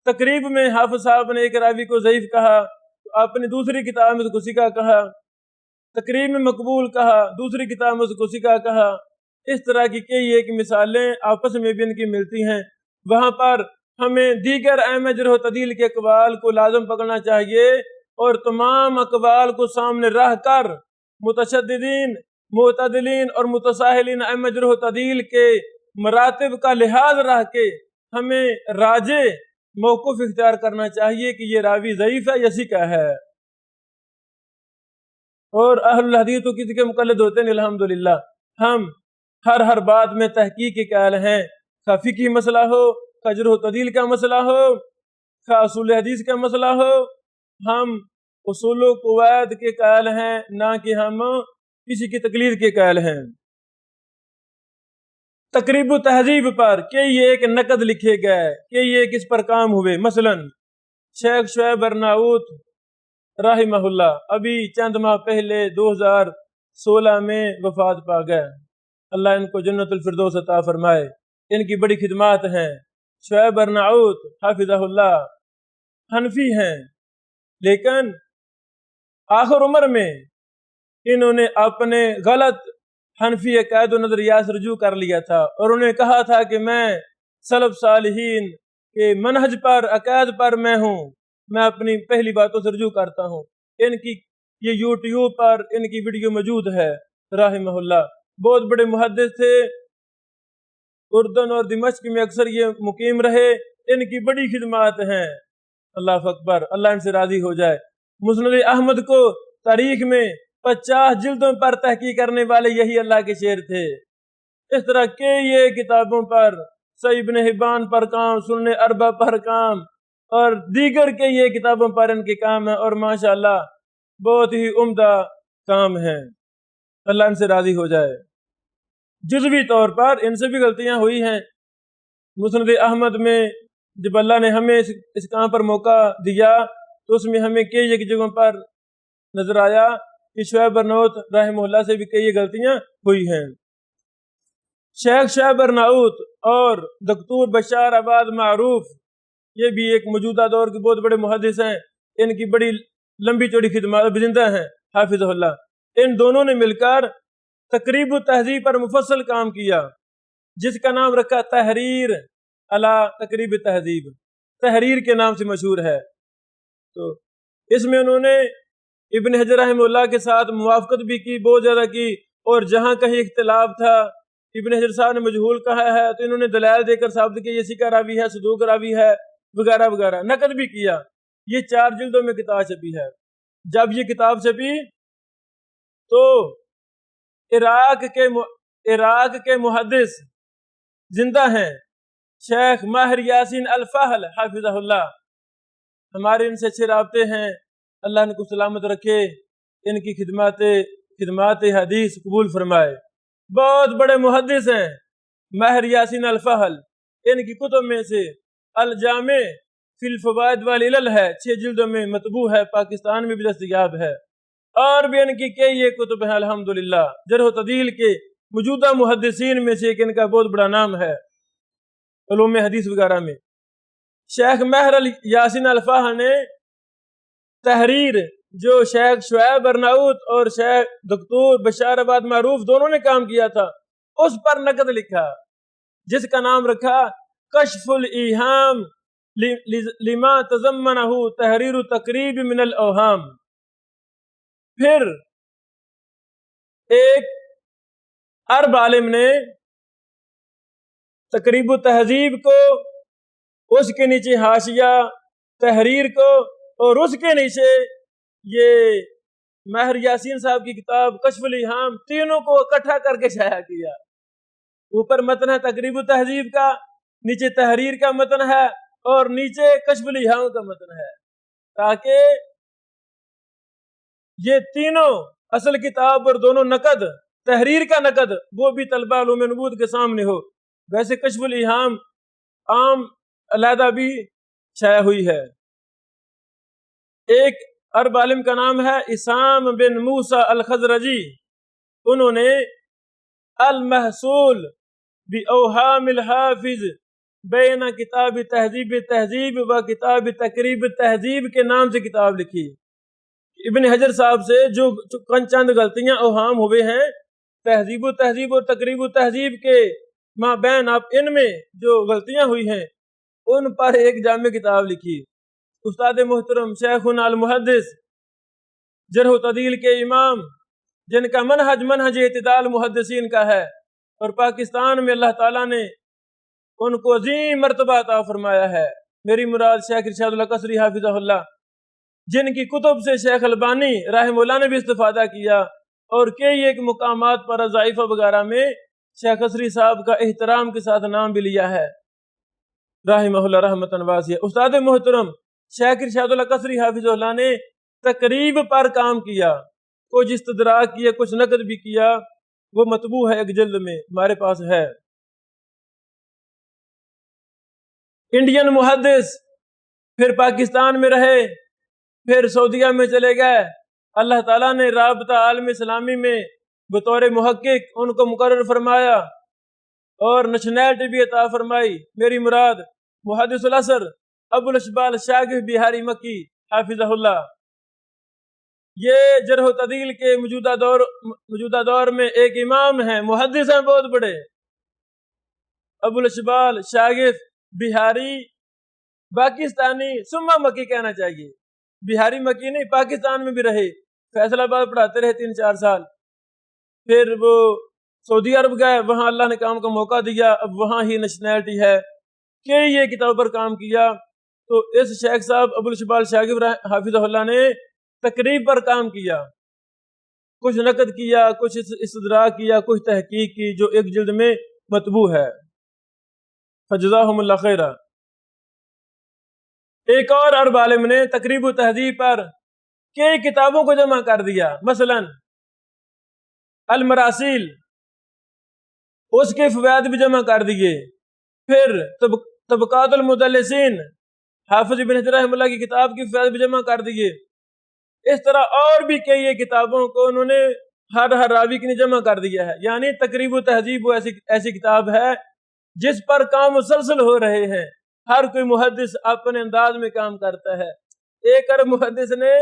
تقریب میں حافظ صاحب نے ایک راوی کو ضعیف کہا، اپنی دوسری کتاب میں اس کو ثقہ کہا، تقریب میں مقبول کہا، دوسری کتاب میں اس کو ثقہ کہا۔ اس طرح کی کئی ایک مثالیں آپس میں بھی ان کی ملتی ہیں۔ وہاں پر ہمیں دیگر ائمہ جرح و تعدیل کے اقوال کو لازم پکڑنا چاہیے اور تمام اقوال کو سامنے رکھ کر متشددین، معتدلین اور متساہلین ائمہ جرح و تعدیل کے مراتب کا لحاظ رکھ کے ہمیں راجع موقف اختیار کرنا چاہیے کہ یہ راوی ضعیف ہے یا ثقہ ہے۔ اور اہل الحدیث تو کسی کے مقلد ہوتے ہیں، الحمدللہ ہم ہر بات میں تحقیق کے قائل ہیں، خواہ فقہی مسئلہ ہو، خواہ جرح و تعدیل کا مسئلہ ہو، خواہ اصول حدیث کا مسئلہ ہو، ہم اصول و قواعد کے قائل ہیں، نہ کہ ہم کسی کی تقلید کے قائل ہیں۔ تقریب التہذیب پر کئی ایک نقد لکھے گئے، کئی ایک اس پر کام ہوئے۔ مثلا شیخ شعیب ارناؤت رحمہ اللہ ابھی چند ماہ پہلے 2016 میں وفات پا گئے، اللہ ان کو جنت الفردوس عطا فرمائے، ان کی بڑی خدمات ہیں۔ شعیب ارناؤت حافظہ اللہ حنفی ہیں، لیکن آخر عمر میں انہوں نے اپنے غلط حنفی عقائد و نظریات سے رجوع کر لیا تھا، اور انہوں نے کہا تھا کہ میں سلف صالحین کے منہج پر، عقائد پر میں ہوں، میں اپنی پہلی باتوں سے رجوع کرتا ہوں۔ ان کی یہ یوٹیوب پر ان کی ویڈیو موجود ہے، رحمہ اللہ بہت بڑے محدث تھے، اردن اور دمشق میں اکثر یہ مقیم رہے، ان کی بڑی خدمات ہیں، اللہ اکبر، اللہ ان سے راضی ہو جائے۔ مسند احمد کو تاریخ میں 50 جلدوں پر تحقیق کرنے والے یہی اللہ کے شیر تھے۔ اس طرح کے یہ کتابوں پر، صحیح ابن حبان پر کام، سنن اربع پر کام اور دیگر کے یہ کتابوں پر ان کے کام ہیں، اور ماشاءاللہ بہت ہی عمدہ کام ہیں، اللہ ان سے راضی ہو جائے۔ جزوی طور پر ان سے بھی غلطیاں ہوئی ہیں۔ مسند احمد میں جب اللہ نے ہمیں اس کام پر موقع دیا تو اس میں ہمیں کئی ایک جگہوں پر نظر آیا کہ شعیب ارناؤت رحمہ اللہ سے بھی کئی غلطیاں ہوئی ہیں۔ شیخ شعیب ارناؤت اور دکتور بشار آباد معروف، یہ بھی ایک موجودہ دور کے بہت بڑے محدث ہیں، ان کی بڑی لمبی چوڑی خدمات زندہ ہیں، حافظ اللہ، ان دونوں نے مل کر تقریب التہذیب پر مفصل کام کیا، جس کا نام رکھا تحریر علی تقریب التہذیب، تحریر کے نام سے مشہور ہے۔ تو اس میں انہوں نے ابن حجر رحمہ اللہ کے ساتھ موافقت بھی کی، بہت زیادہ کی، اور جہاں کہیں اختلاف تھا ابن حجر صاحب نے مجہول کہا ہے تو انہوں نے دلائل دے کر ثابت کیا یہ ثقہ راوی ہے، صدوق راوی ہے، وغیرہ وغیرہ، نقد بھی کیا۔ یہ 4 جلدوں میں کتاب چھپی ہے۔ جب یہ کتاب چھپی تو عراق کے محدث زندہ ہیں شیخ ماہر یاسین الفہل حافظہ اللہ، ہمارے ان سے اچھے رابطے ہیں، اللہ ان کو سلامت رکھے، ان کی خدمات حدیث قبول فرمائے۔ بہت بڑے محدث ہیں ماہر یاسین الفہل، ان کی کتب میں سے الجامع فی الفوائد والعلل ہے، 6 جلدوں میں مطبوع ہے، پاکستان میں بھی دستیاب ہے، اور بھی ان کی کئی ایک کتب ہیں الحمدللہ۔ جرح و تعدیل کے موجودہ محدثین میں سے ایک ان کا بہت بڑا نام ہے علوم حدیث وغیرہ میں۔ شیخ ماہر یاسین الفہل نے تحریر جو شیخ شعیب ارناؤت اور شیخ دکتور بشار آباد معروف دونوں نے کام کیا تھا، اس پر نقد لکھا، جس کا نام رکھا کشف الایہام لما تضمنہ تحریر تقریب من الاوہام۔ پھر ایک عرب عالم نے تقریب التہذیب کو، اس کے نیچے حاشیہ تحریر کو، اور اس کے نیچے یہ ماہر یاسین صاحب کی کتاب کشف الایہام، تینوں کو اکٹھا کر کے شائع کیا۔ اوپر متن ہے تقریب التہذیب کا، نیچے تحریر کا متن ہے، اور نیچے کشف الایہام کا متن ہے، تاکہ یہ تینوں اصل کتاب اور دونوں نقد، تحریر کا نقد وہ بھی طلبہ علوم نبوت کے سامنے ہو۔ ویسے کشف الایہام عام علیحدہ بھی شائع ہوئی ہے۔ ایک عرب عالم کا نام ہے اسام بن موسیٰ الخزرجی، انہوں نے المحصول باوہام الحافظ بین کتاب تہذیب تہذیب و کتاب تقریب تہذیب کے نام سے کتاب لکھی۔ ابن حجر صاحب سے جو چند غلطیاں اوہام ہوئے ہیں تہذیب و تہذیب اور تقریب و تہذیب کے مابین، آپ ان میں جو غلطیاں ہوئی ہیں ان پر ایک جامع کتاب لکھی۔ استاد محترم شیخنا المحدث جرح و تعدیل کے امام، جن کا منہج اعتدال محدثین کا ہے، اور پاکستان میں اللہ تعالیٰ نے ان کو عظیم مرتبہ عطا فرمایا ہے۔ میری مراد شیخ ارشاد اللہ قصری حافظہ اللہ، جن کی کتب سے شیخ البانی رحمہ اللہ نے بھی استفادہ کیا، اور کئی ایک مقامات پر ضعیفہ وغیرہ میں شیخ قصری صاحب کا احترام کے ساتھ نام بھی لیا ہے رحمہ اللہ رحمتاً واسعہ۔ استاد محترم شیخ ارشاد اللہ قصری حافظہ اللہ نے تقریب پر کام کیا، کچھ استدراک کیا، کچھ نقد بھی کیا، وہ مطبوع ہے ایک جلد میں ہمارے پاس ہے۔ انڈین محدث پھر پاکستان میں رہے، پھر سعودیہ میں چلے گئے۔ اللہ تعالیٰ نے رابطہ عالم اسلامی میں بطور محقق ان کو مقرر فرمایا اور نیشنلٹی بھی عطا فرمائی۔ میری مراد محدث العصر ابو الاشبال شاگرد بہاری مکی حافظہ اللہ، یہ جرح و تعدیل کے موجودہ دور میں ایک امام ہیں، محدث ہیں بہت بڑے، ابو الاشبال شاگرد بہاری پاکستانی سما مکی کہنا چاہیے، بہاری مکی نہیں، پاکستان میں بھی رہے، فیصل آباد پڑھاتے رہے 3-4 سال، پھر وہ سعودی عرب گئے، وہاں اللہ نے کام کا موقع دیا، اب وہاں ہی نیشنلٹی ہے، کہ یہ کتاب پر کام کیا۔ تو اس شیخ صاحب ابو الاشبال شاگرد حافظہ اللہ نے تقریب پر کام کیا، کچھ نقد کیا، کچھ استدراک کیا، کچھ تحقیق کی، جو ایک جلد میں مطبوع ہے، فجزاہم اللہ خیرہ۔ ایک اور عرب عالم نے تقریب و تہذیب پر کئی کتابوں کو جمع کر دیا، مثلا المراسیل، اس کے فوائد بھی جمع کر دیے، پھر طبقات المدلسین، حافظ ابن حجر رحمہ اللہ کی کتاب کی فوائد بھی جمع کر دیے۔ اس طرح اور بھی کئی کتابوں کو انہوں نے ہر راوی کے لیے جمع کر دیا ہے، یعنی تقریب و تہذیب وہ ایسی کتاب ہے جس پر کام مسلسل ہو رہے ہیں، ہر کوئی محدث اپنے انداز میں کام کرتا ہے۔ ایک عرب محدث نے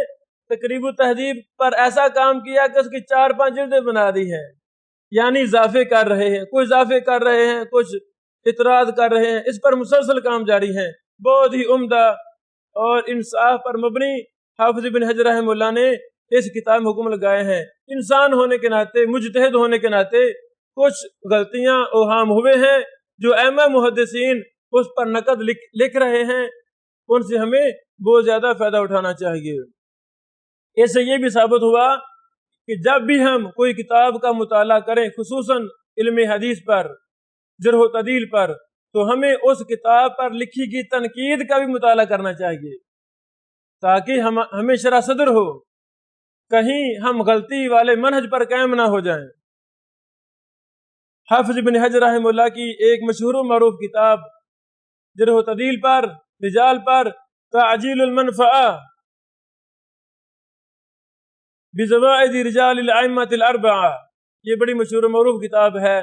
تقریب التہذیب پر ایسا کام کیا کہ اس کی 4-5 جلدیں بنا دی ہیں، یعنی اضافے کر رہے ہیں، کچھ اضافے کر رہے ہیں، کچھ اعتراض کر رہے ہیں، اس پر مسلسل کام جاری ہے۔ بہت ہی عمدہ اور انصاف پر مبنی حافظ ابن حجر رحمہ اللہ نے اس کتاب میں حکم لگائے ہیں۔ انسان ہونے کے ناطے، مجتہد ہونے کے ناطے کچھ غلطیاں اوہام ہوئے ہیں جو ائمہ محدثین اس پر نقد لکھ رہے ہیں، ان سے ہمیں بہت زیادہ فائدہ اٹھانا چاہیے۔ اس سے یہ بھی ثابت ہوا کہ جب بھی ہم کوئی کتاب کا مطالعہ کریں، خصوصاً علم حدیث پر، جرح و تعدیل پر، تو ہمیں اس کتاب پر لکھی گئی تنقید کا بھی مطالعہ کرنا چاہیے تاکہ ہمیں شرح صدر ہو، کہیں ہم غلطی والے منہج پر قائم نہ ہو جائیں۔ حافظ ابن حجر رحمہ اللہ کی ایک مشہور و معروف کتاب جرح و تعدیل پر، رجال پر، تعجیل المنفعہ بزوائد رجال الائمۃ الاربعہ، یہ بڑی مشہور و معروف کتاب ہے،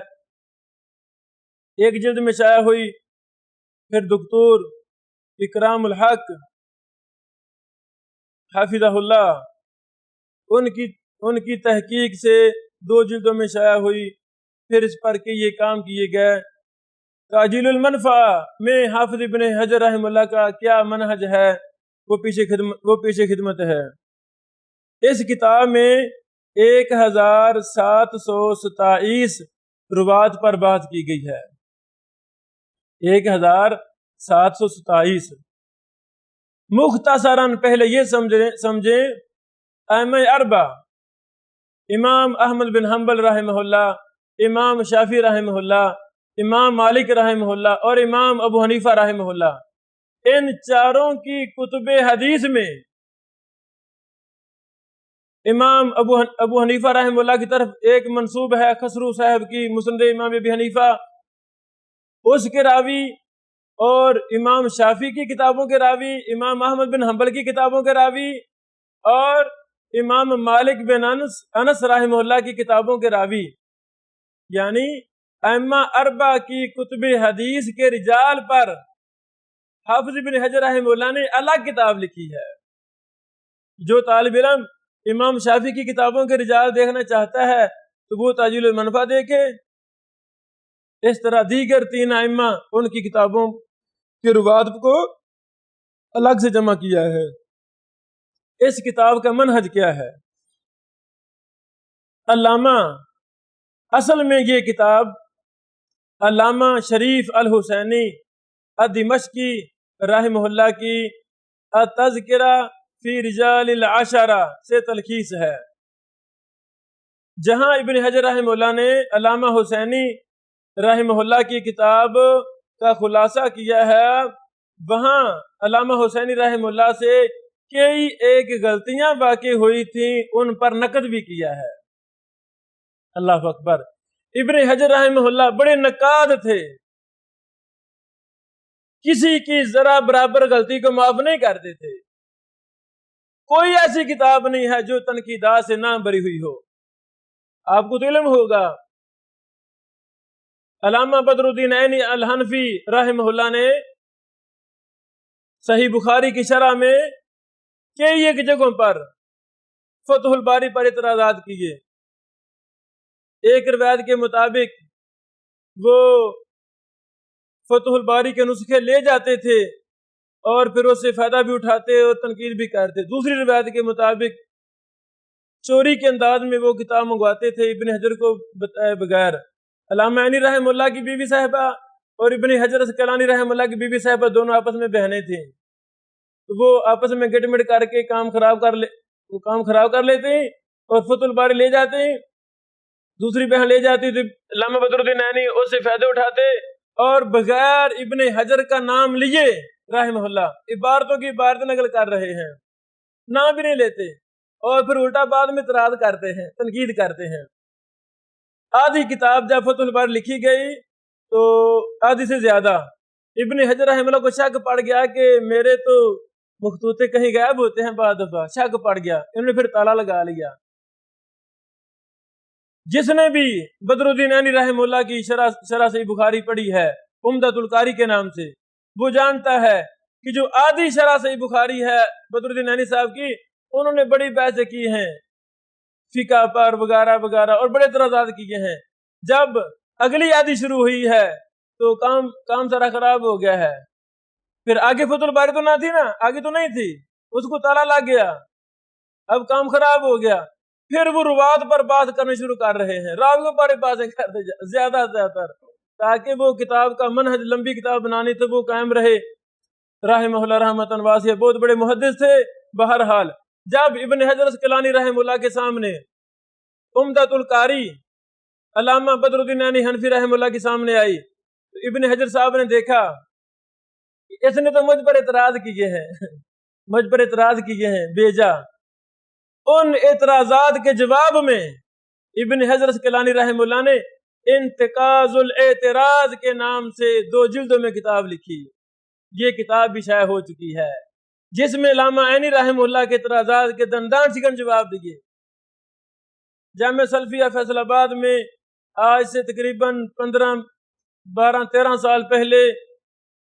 ایک جلد میں شائع ہوئی۔ پھر دکتور اکرام الحق حافظہ اللہ ان کی تحقیق سے 2 جلدوں میں شائع ہوئی، پھر اس پر کے یہ کام کیے گئے۔ تعجیل المنفعہ میں حافظ ابن حجر رحمہ اللہ کا کیا منہج ہے وہ پیش خدمت ہے۔ اس کتاب میں 1727 روات پر بات کی گئی ہے، 1727۔ مختصراً پہلے یہ سمجھیں ائمہ اربع، امام احمد بن حنبل رحمہ اللہ، امام شافعی رحمہ اللہ، امام مالک رحمہ اللہ اور امام ابو حنیفہ رحمہ اللہ، ان چاروں کی کتب حدیث میں امام ابو حنیفہ رحمہ اللہ کی طرف ایک منسوب ہے خسرو صاحب کی مسند امام ابی حنیفہ، اس کے راوی، اور امام شافعی کی کتابوں کے راوی، امام احمد بن حنبل کی کتابوں کے راوی، اور امام مالک بن انس رحمہ اللہ کی کتابوں کے راوی، یعنی ائمہ اربع کی کتب حدیث کے رجال پر حافظ ابن حجر رحمہ اللہ نے الگ کتاب لکھی ہے۔ جو طالب علم امام شافعی کی کتابوں کے رجال دیکھنا چاہتا ہے تو وہ تعجیل المنفعہ دیکھے۔ اس طرح دیگر 3 ائمہ ان کی کتابوں کے روات کو الگ سے جمع کیا ہے۔ اس کتاب کا منہج کیا ہے؟ علامہ، اصل میں یہ کتاب علامہ شریف الحسینی الدمشقی رحمہ اللہ کی التذکرہ فی رجال العشرہ سے تلخیص ہے۔ جہاں ابن حجر رحمہ اللہ نے علامہ حسینی رحمہ اللہ کی کتاب کا خلاصہ کیا ہے، وہاں علامہ حسینی رحمہ اللہ سے کئی ایک غلطیاں واقع ہوئی تھیں، ان پر نقد بھی کیا ہے۔ اللہ اکبر۔ ابن حجر رحمہ اللہ بڑے نقاد تھے، کسی کی ذرا برابر غلطی کو معاف نہیں کرتے تھے۔ کوئی ایسی کتاب نہیں ہے جو تنقیدات سے نہ بری ہوئی ہو۔ آپ کو تو علم ہوگا، علامہ بدر الدین عینی الحنفی رحمہ اللہ نے صحیح بخاری کی شرح میں کئی ایک جگہوں پر فتح الباری پر اعتراضات کیے۔ ایک روایت کے مطابق وہ فتح الباری کے نسخے لے جاتے تھے اور پھر اس سے فائدہ بھی اٹھاتے اور تنقید بھی کرتے۔ دوسری روایت کے مطابق چوری کے انداز میں وہ کتاب منگواتے تھے ابن حجر کو بتائے بغیر۔ علامہ عینی رحمہ اللہ کی بیوی صاحبہ اور ابن حجر اسقلانی رحمہ اللہ کی بیوی صاحبہ دونوں آپس میں بہنیں تھیں، تو وہ آپس میں گٹ مٹ کر کے کام خراب کر لیتے ہیں اور فتح الباری لے جاتے ہیں۔ دوسری بہن لے جاتی تو علامہ بدر الدین عینی اس سے فائدے اٹھاتے اور بغیر ابن حجر کا نام لیے رحمہ اللہ عبارتوں کی عبارت نقل کر رہے ہیں، نام بھی نہیں لیتے، اور پھر الٹا بعد میں اعتراض کرتے ہیں، تنقید کرتے ہیں۔ آدھی کتاب جب فتح الباری لکھی گئی تو آدھی سے زیادہ ابن حجر رحمہ اللہ کو شک پڑ گیا کہ میرے تو مخطوطے کہیں غائب ہوتے ہیں، بعد دفعہ شک پڑ گیا، انہوں نے پھر تالا لگا لیا۔ جس نے بھی بدر الدین عینی رحمہ اللہ کی شرح صحیح بخاری پڑھی ہے عمدۃ القاری کے نام سے، وہ جانتا ہے کہ جو آدھی شرح صحیح بخاری ہے بدر الدین عینی صاحب کی، انہوں نے بڑی بحثیں کی ہیں فقہ پر وغیرہ وغیرہ اور بڑے اعتراضات کیے ہیں. جب اگلی عادی شروع ہوئی ہے تو کام سارا خراب ہو گیا ہے. پھر آگے فتح الباری تو نہ تھی نا, آگے تو نہیں تھی, اس کو تالا لگ گیا, اب کام خراب ہو گیا. پھر وہ روات پر بات کرنے شروع کر رہے ہیں, راویوں پر باتیں کرتے زیادہ سے زیادہ, تاکہ وہ کتاب کا منہج لمبی کتاب بنانی تو وہ قائم رہے. رحمہ اللہ رحمتاً واسعہ, بہت بڑے محدث تھے. بہرحال جب ابن حجر اسقلانی رحمہ اللہ کے سامنے عمدۃ القاری علامہ بدر الدین عینی حنفی رحمہ اللہ کے سامنے آئی تو ابن حجر صاحب نے دیکھا اس نے تو مجھ پر اعتراض کیے ہیں بیجا. ان اعتراضات کے جواب میں ابن حجر اسقلانی رحمہ اللہ نے انتقاض الاعتراض کے نام سے 2 جلدوں میں کتاب لکھی. یہ کتاب بھی شائع ہو چکی ہے, جس میں علامہ عینی رحمہ اللہ کے اعتراضات کے دندان چکن جواب دیے. جامعہ سلفیہ فیصل آباد میں آج سے تقریباً 13 سال پہلے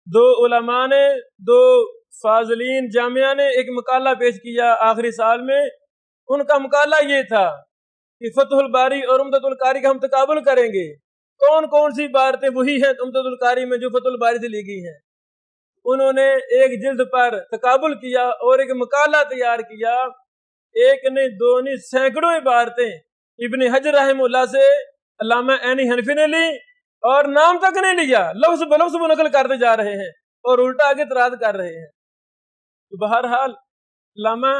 2 علماء نے, 2 فاضلین جامعہ نے ایک مقالہ پیش کیا آخری سال میں. ان کا مقالہ یہ تھا کہ فتح الباری اور عمدۃ القاری کا ہم تقابل کریں گے, کون کون سی باتیں وہی ہیں عمدۃ القاری میں جو فتح الباری سے لی گئی ہیں. انہوں نے ایک جلد پر تقابل کیا اور ایک مقالہ تیار کیا. ایک نہیں 2 نہیں سینکڑوں عبارتیں ابن حجر رحمہ اللہ سے علامہ عینی حنفی نے لی اور نام تک نہیں لیا, لفظ بلفظ وہ نقل کرتے جا رہے ہیں اور الٹا آگے اعتراض کر رہے ہیں. تو بہرحال علامہ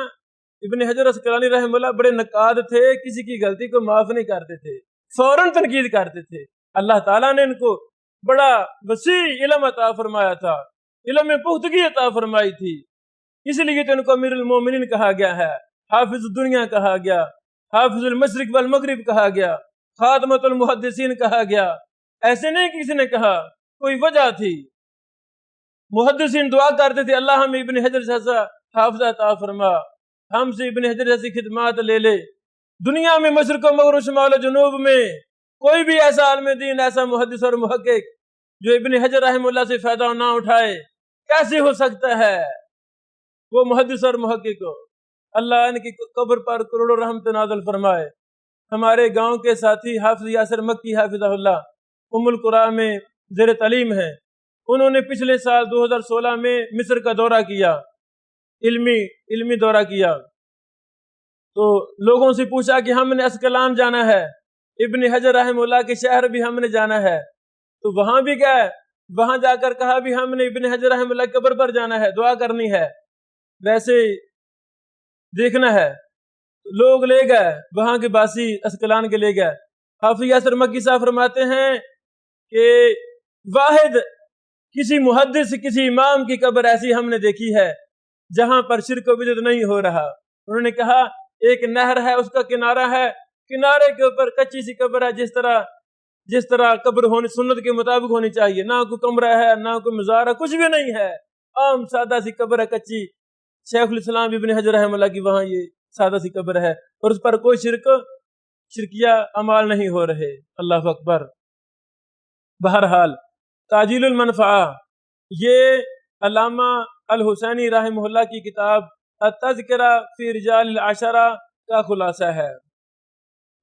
ابن حجر اسقلانی رحمہ اللہ بڑے نقاد تھے, کسی کی غلطی کو معاف نہیں کرتے تھے, فوراً تنقید کرتے تھے. اللہ تعالیٰ نے ان کو بڑا وسیع علم عطا فرمایا تھا, علم میں پختگی عطا فرمائی تھی, اس لیے تو ان کو امیر المومنین کہا گیا ہے, حافظ دنیا کہا گیا, حافظ المشرق والمغرب کہا گیا, خاتمۃ المحدثین کہا گیا. ایسے نہیں کسی نے کہا, کوئی وجہ تھی. محدثین دعا کرتے تھے اللہ ہمیں ابن حجر جیسا حافظ عطا فرما, ہم سے ابن حجر جیسی خدمات لے لے. دنیا میں مشرق و مغرب شمال و جنوب میں کوئی بھی ایسا عالم دین, ایسا محدث اور محقق جو ابن حجر رحمہ اللہ سے فائدہ نہ اٹھائے, کیسے ہو سکتا ہے وہ محدث اور محقق ہو. اللہ ان کی قبر پر کروڑوں رحمت نازل فرمائے. ہمارے گاؤں کے ساتھی حافظ یاسر مکی حافظہ اللہ ام القرآ میں زیر تعلیم ہیں. انہوں نے پچھلے سال 2016 میں مصر کا دورہ کیا, علمی دورہ کیا. تو لوگوں سے پوچھا کہ ہم نے اسقلان جانا ہے, ابن حجر رحمہ اللہ کے شہر بھی ہم نے جانا ہے. تو وہاں بھی گئے, وہاں جا کر کہا بھی ہم نے ابن حجر رحمہ اللہ کی قبر پر جانا ہے, دعا کرنی ہے, ویسے دیکھنا ہے. لوگ لے گئے, وہاں کے باسی اسقلان کے لے گئے. حافظ یاسر مکی صاحب فرماتے ہیں کہ واحد کسی محدث کسی امام کی قبر ایسی ہم نے دیکھی ہے جہاں پر شرک و بدعت نہیں ہو رہا. انہوں نے کہا ایک نہر ہے, اس کا کنارہ ہے, کنارے کے اوپر کچی سی قبر ہے, جس طرح قبر ہونی سنت کے مطابق ہونی چاہیے, نہ کوئی کمرہ ہے نہ کوئی مزار ہے, کچھ بھی نہیں ہے, عام سادہ سی قبر ہے کچی. شیخ الاسلام ابن حجر رحمہ اللہ کی وہاں یہ سادہ سی قبر ہے اور اس پر کوئی شرکیہ اعمال نہیں ہو رہے. اللہ اکبر. بہرحال تعجیل المنفعہ یہ علامہ الحسینی رحمہ اللہ کی کتاب التذکرہ فی رجال العشرہ کا خلاصہ ہے.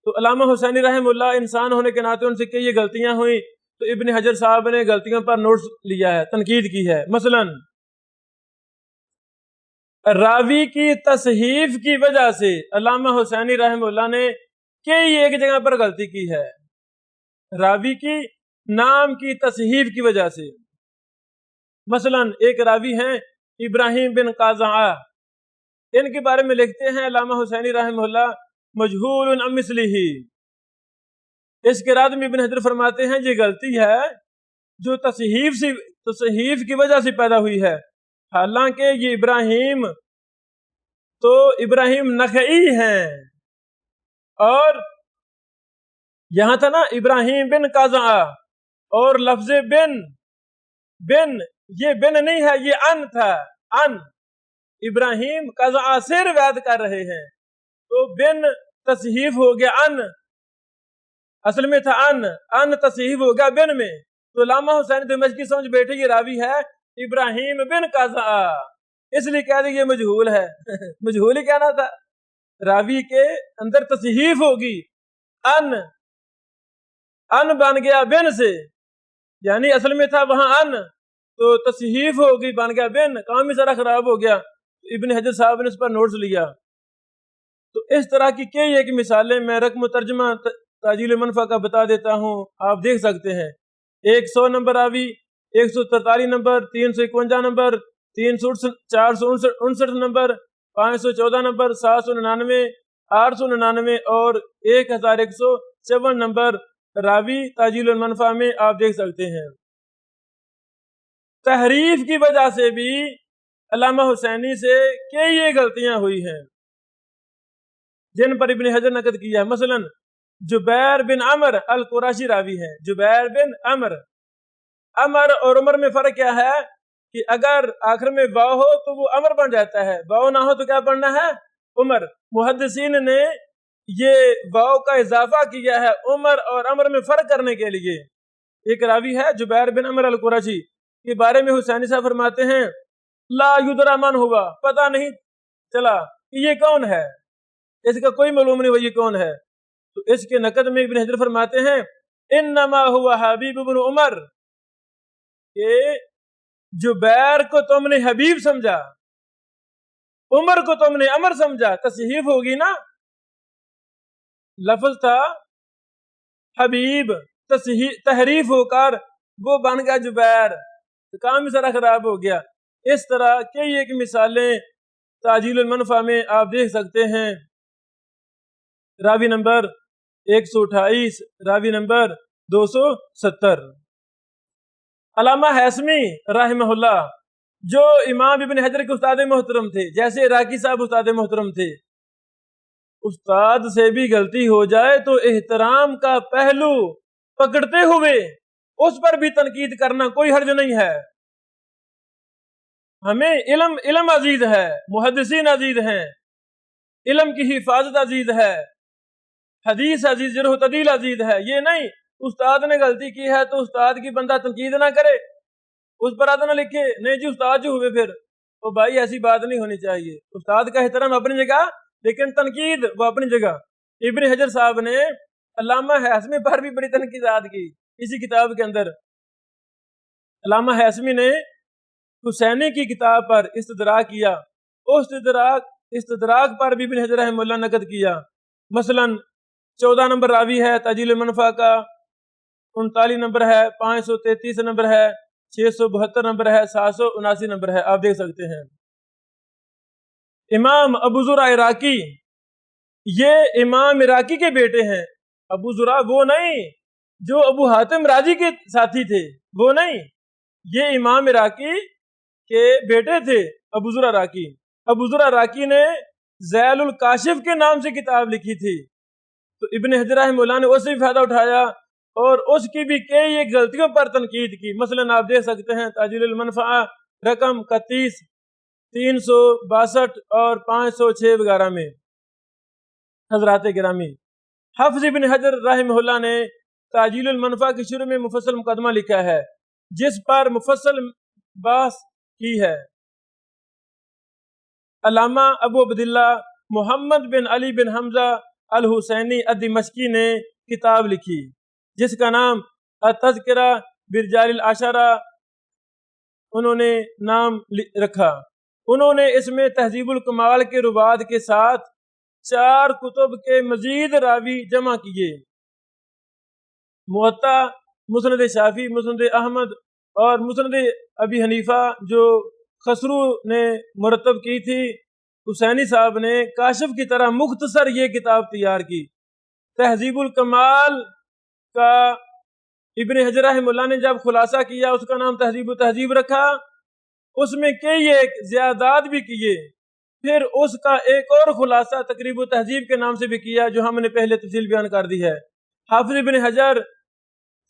تو علامہ حسینی رحمہ اللہ انسان ہونے کے ناطے ان سے کئی غلطیاں ہوئیں, تو ابن حجر صاحب نے غلطیوں پر نوٹس لیا ہے, تنقید کی ہے. مثلا راوی کی تصحیف کی وجہ سے علامہ حسینی رحمہ اللہ نے کئی ایک جگہ پر غلطی کی ہے, راوی کی نام کی تصحیف کی وجہ سے. مثلا ایک راوی ہیں ابراہیم بن قازعہ, ان کے بارے میں لکھتے ہیں علامہ حسینی رحمہ اللہ مجہول عن مثلہ. اس کے رد میں ابن حجر فرماتے ہیں یہ غلطی ہے جو تصحیف کی وجہ سے پیدا ہوئی ہے, حالانکہ یہ ابراہیم نخعی ہیں, اور یہاں تھا نا ابراہیم بن قازعہ, اور لفظ بن یہ بن نہیں ہے, یہ ان تھا, ان. ابراہیم قازعہ سے روایت کر رہے ہیں, تو بن تصحیف ہو گیا ان, اصل میں تھا ان تصحیف ہو گیا بن میں. تو علامہ حسین دمشقی سمجھ بیٹھے یہ راوی ہے ابراہیم بن قازعہ, اس لیے کہہ دیں یہ مجہول ہے مجہول ہی کہنا تھا. راوی کے اندر تصحیف ہوگی، ان بن گیا بن سے، یعنی اصل میں تھا وہاں ان، تو تصحیف ہوگی بن گیا بن، کام ہی سارا خراب ہو گیا. ابن حجر صاحب نے اس پر نوٹس لیا. تو اس طرح کی کئی ایک مثالیں میں رقم و ترجمہ تاجیل منفع کا بتا دیتا ہوں، آپ دیکھ سکتے ہیں. 100 نمبر راوی، 143 نمبر، 351 نمبر، 459 نمبر، 514 نمبر، 799، 899 اور 1154 نمبر راوی تاجیل المنفع میں آپ دیکھ سکتے ہیں. تحریف کی وجہ سے بھی علامہ حسینی سے کئی یہ غلطیاں ہوئی ہیں جن پر ابن حجر نقد کیا ہے. مثلا جبیر بن عمر القرشی راوی ہیں. جبیر بن عمر اور عمر میں فرق کیا ہے کہ اگر آخر میں واو ہو تو وہ عمر بن جاتا ہے، واو نہ ہو تو کیا پڑھنا ہے؟ عمر. محدثین نے یہ واو کا اضافہ کیا ہے عمر اور عمر میں فرق کرنے کے لیے. ایک راوی ہے جبیر بن عمر القرشی کے بارے میں حسینی صاحب فرماتے ہیں لا یدرا من ہوا، پتہ نہیں چلا کہ یہ کون ہے، اس کا کوئی معلوم نہیں ہوا یہ کون ہے. تو اس کے نقد میں ابن حجر فرماتے ہیں انما ہوا حبیب بن عمر، کہ جبیر کو تم نے حبیب سمجھا، عمر کو تم نے عمر سمجھا. تصحیف ہوگی نا، لفظ تھا حبیب، تحریف ہو کر وہ بن گیا جبیر، کام ہی سارا خراب ہو گیا. اس طرح کئی ایک مثالیں تاجیل المنفع میں آپ دیکھ سکتے ہیں. راوی نمبر 128، راوی نمبر 270. علامہ حیثمی رحمہ اللہ جو امام ابن حجر کے استاد محترم تھے، جیسے عراقی صاحب استاد محترم تھے، استاد سے بھی غلطی ہو جائے تو احترام کا پہلو پکڑتے ہوئے اس پر بھی تنقید کرنا کوئی حرج نہیں ہے. ہمیں علم عزیز ہے، محدثین عزیز ہیں، علم کی حفاظت عزیز ہے، حدیث عزیز، جرح و تعدیل عزیز ہے. یہ نہیں استاد نے غلطی کی ہے تو استاد کی بندہ تنقید نہ کرے، اس پر آدھا نہ لکھے نہیں جی استاد جو ہوئے پھر. تو بھائی ایسی بات نہیں ہونی چاہیے. استاد کا احترام اپنی جگہ لیکن تنقید وہ اپنی جگہ. ابن حجر صاحب نے علامہ حیثمی پر بھی بڑی تنقیدات کی اسی کتاب کے اندر. علامہ حیثمی نے حسینی کی کتاب پر استدراک کیا، اس استدراک پر بھی ابن حجر رحمہ اللہ نقد کیا. مثلا 14 نمبر راوی ہے تاجیل المنفع کا، 39 نمبر ہے، 533 نمبر ہے، 672 نمبر ہے، 779 نمبر ہے، آپ دیکھ سکتے ہیں. امام ابو زرع عراقی، یہ امام عراقی کے بیٹے ہیں. ابو زرع وہ نہیں جو ابو حاتم راضی کے ساتھی تھے، وہ نہیں، یہ امام عراقی کے بیٹے تھے ابو زرع عراقی. ابو زرع عراقی نے ذیل الکاشف کے نام سے کتاب لکھی تھی، تو ابن حجر رحمہ اللہ نے اس سے بھی فائدہ اٹھایا اور اس کی بھی کئی ایک غلطیوں پر تنقید کی. مثلا آپ دیکھ سکتے ہیں تاجیل المنفع رقم 31، 362 اور 506 وغیرہ میں. حضرات گرامی، حافظ ابن حجر رحمہ اللہ نے تاجیل المنفع کی شروع میں مفصل مقدمہ لکھا ہے جس پر مفصل بحث کی ہے. علامہ ابو عبداللہ محمد بن علی بن حمزہ الحسینی الدمشقی نے کتاب لکھی جس کا نام التذکرہ برجال العشرہ انہوں نے نام رکھا. انہوں نے اس میں تہذیب الکمال کے روات کے ساتھ 4 کتب کے مزید راوی جمع کیے. موطا، مسند شافعی، مسند احمد اور مسند ابی حنیفہ جو خسرو نے مرتب کی تھی، حسینی صاحب نے کاشف کی طرح مختصر یہ کتاب تیار کی. تہذیب الکمال کا ابن حجر رحمہ اللہ نے جب خلاصہ کیا اس کا نام تہذیب و تہذیب رکھا. اس میں کئی ایک زیادات بھی کیے، پھر اس کا ایک اور خلاصہ تقریب و تہذیب کے نام سے بھی کیا جو ہم نے پہلے تفصیل بیان کر دی ہے. حافظ ابن حجر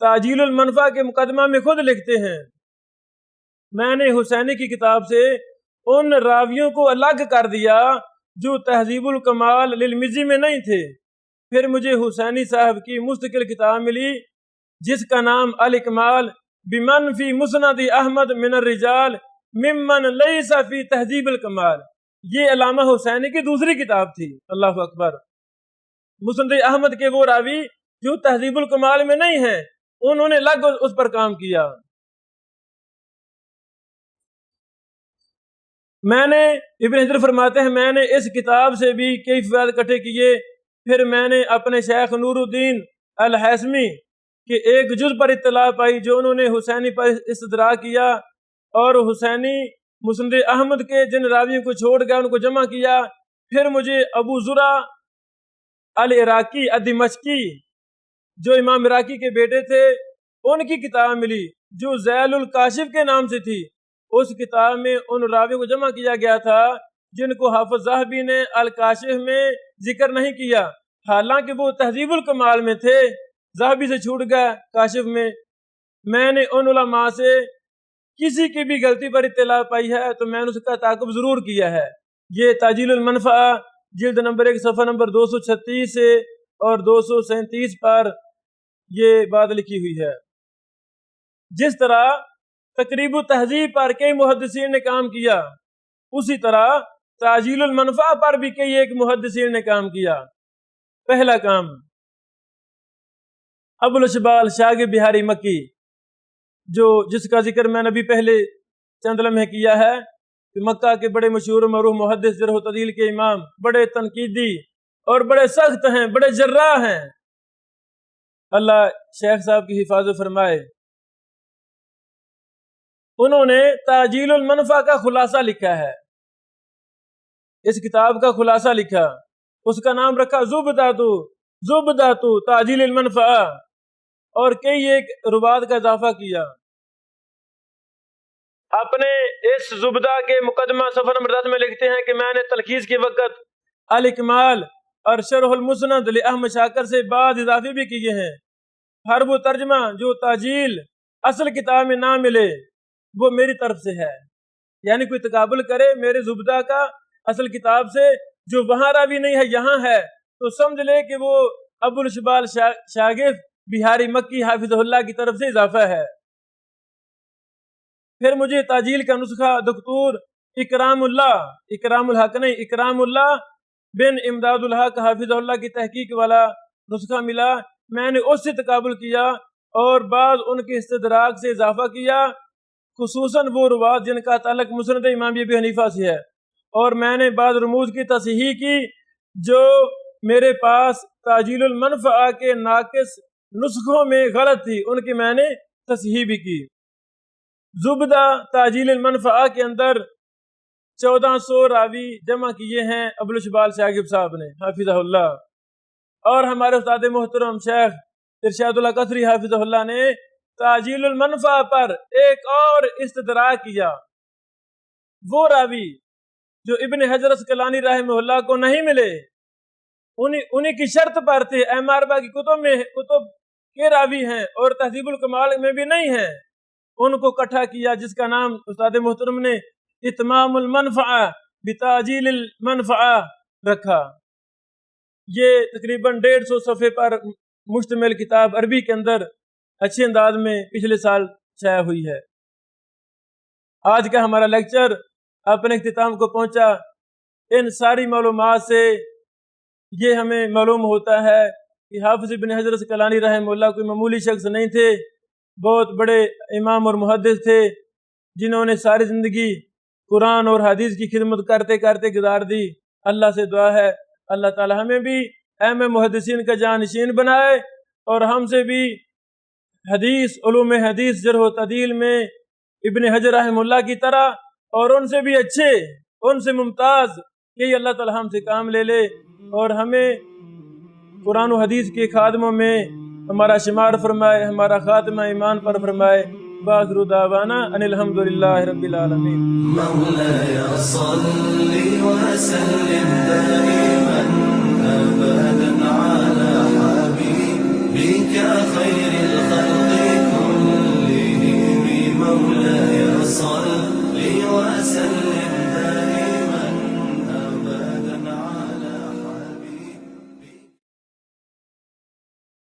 تاجیل المنفع کے مقدمہ میں خود لکھتے ہیں میں نے حسینی کی کتاب سے ان راویوں کو الگ کر دیا جو تہذیب الکمال للمزی میں نہیں تھے. پھر مجھے حسینی صاحب کی مستقل کتاب ملی جس کا نام الاکمال بمن فی مسند احمد من الرجال ممن لیس فی تہذیب الکمال، یہ علامہ حسینی کی دوسری کتاب تھی۔ اللہ اکبر۔ مسند احمد کے وہ راوی جو تہذیب الکمال میں نہیں ہیں، انہوں نے لگ اس پر کام کیا۔ میں نے، ابن حجر فرماتے ہیں، میں نے اس کتاب سے بھی کئی فوائد اکٹھے کیے۔ پھر میں نے اپنے شیخ نور الدین الحیثمی کے ایک جز پر اطلاع پائی جو انہوں نے حسینی پر استدراک کیا، اور حسینی مسند احمد کے جن راویوں کو چھوڑ گیا ان کو جمع کیا۔ پھر مجھے ابو زرع العراقی الدمشقی جو امام عراقی کے بیٹے تھے ان کی کتاب ملی جو ذیل الکاشف کے نام سے تھی۔ اس کتاب میں ان راویوں کو جمع کیا گیا تھا جن کو حافظ ذہبی نے الکاشف میں ذکر نہیں کیا، حالانکہ وہ تہذیب الکمال میں تھے، ذہبی سے چھوٹ گیا کاشف میں۔ میں نے ان علماء سے کسی کی بھی غلطی پر اطلاع پائی ہے تو میں نے اس کا تعاقب ضرور کیا ہے۔ یہ تاجیل المنفعہ جلد نمبر 1 صفحہ نمبر 236 سے اور 237 پر یہ بات لکھی ہوئی ہے۔ جس طرح تقریب التہذیب پر کئی محدثین نے کام کیا، اسی طرح تاجیل المنفعہ پر بھی کئی ایک محدثین نے کام کیا۔ پہلا کام ابو الاشبال شاگرد بہاری مکی، جس کا ذکر میں نے ابھی پہلے چند لمحے کیا ہے، کہ مکہ کے بڑے مشہور معروف محدث جرح و تعدیل کے امام، بڑے تنقیدی اور بڑے سخت ہیں، بڑے جراح ہیں، اللہ شیخ صاحب کی حفاظت فرمائے۔ انہوں نے تاجیل المنفعہ کا خلاصہ لکھا ہے، اس کتاب کا خلاصہ لکھا، اس کا نام رکھا زبدۃ تاجیل المنفعہ، اور کئی ایک رباط کا اضافہ کیا۔ اپنے اس زبدہ کے مقدمہ صفحہ نمبر 10 میں لکھتے ہیں کہ میں نے تلخیص کے وقت الاکمال اور شرح المسند لأحمد شاکر سے بعض اضافے بھی کیے ہیں۔ ہر وہ ترجمہ جو تاجیل اصل کتاب میں نہ ملے وہ میری طرف سے ہے، یعنی کوئی تقابل کرے میرے زبدہ کا اصل کتاب سے، جو وہاں راوی نہیں ہے یہاں ہے، تو سمجھ لے کہ وہ ابو الاشبال شاگرد بہاری مکی حافظ اللہ کی طرف سے اضافہ ہے۔ پھر مجھے تاجیل کا نسخہ دکتور اکرام اللہ بن امداد الحق حافظ اللہ کی تحقیق والا نسخہ ملا۔ میں نے اس سے تقابل کیا اور بعض ان کے استدراک سے اضافہ کیا، خصوصاً وہ روات جن کا تعلق مسند امام ابی حنیفہ سے ہے، اور میں نے بعض رموز کی تصحیح کی جو میرے پاس تاجیل المنفعہ کے ناقص نسخوں میں غلط تھی، ان کی میں نے تصحیح بھی کی۔ زبدہ تاجیل المنفعہ کے اندر 1400 راوی جمع کیے ہیں ابو الاشبال شاگرد صاحب نے حافظہ اللہ، اور ہمارے استاد محترم شیخ ارشاد اللہ قصری حافظہ اللہ نے تاجیل المنفعہ پر ایک اور استدراک کیا۔ وہ راوی جو ابن حجر اسقلانی رحمہ اللہ کو نہیں ملے، انہی کی شرط پر تھے، ایم اربعہ کی کتب کے راوی ہیں اور تہذیب الکمال میں بھی نہیں ہیں، ان کو اکٹھا کیا، جس کا نام استاد محترم نے اتمام المنفعہ بتاجیل المنفعہ رکھا۔ یہ تقریباً 150 صفحے پر مشتمل کتاب عربی کے اندر اچھے انداز میں پچھلے سال شائع ہوئی ہے۔ آج کا ہمارا لیکچر اپنے اختتام کو پہنچا۔ ان ساری معلومات سے یہ ہمیں معلوم ہوتا ہے کہ حافظ ابن حجر اسقلانی رحمہ اللہ کوئی معمولی شخص نہیں تھے، بہت بڑے امام اور محدث تھے، جنہوں نے ساری زندگی قرآن اور حدیث کی خدمت کرتے کرتے گزار دی۔ اللہ سے دعا ہے اللہ تعالی ہمیں بھی اہم محدثین کا جانشین بنائے، اور ہم سے بھی حدیث، علوم حدیث، جرح و تعدیل میں ابن حجر رحمہ اللہ کی طرح اور ان سے بھی اچھے، ان سے ممتاز، کہ اللہ تعالی ہم سے کام لے لے اور ہمیں قرآن و حدیث کے خادموں میں ہمارا شمار فرمائے، ہمارا خاتمہ ایمان پر فرمائے۔ باخر دعوانا ان الحمدللہ رب العالمین۔ مولاي صل وسلم دائما ابدا على حبيبك خير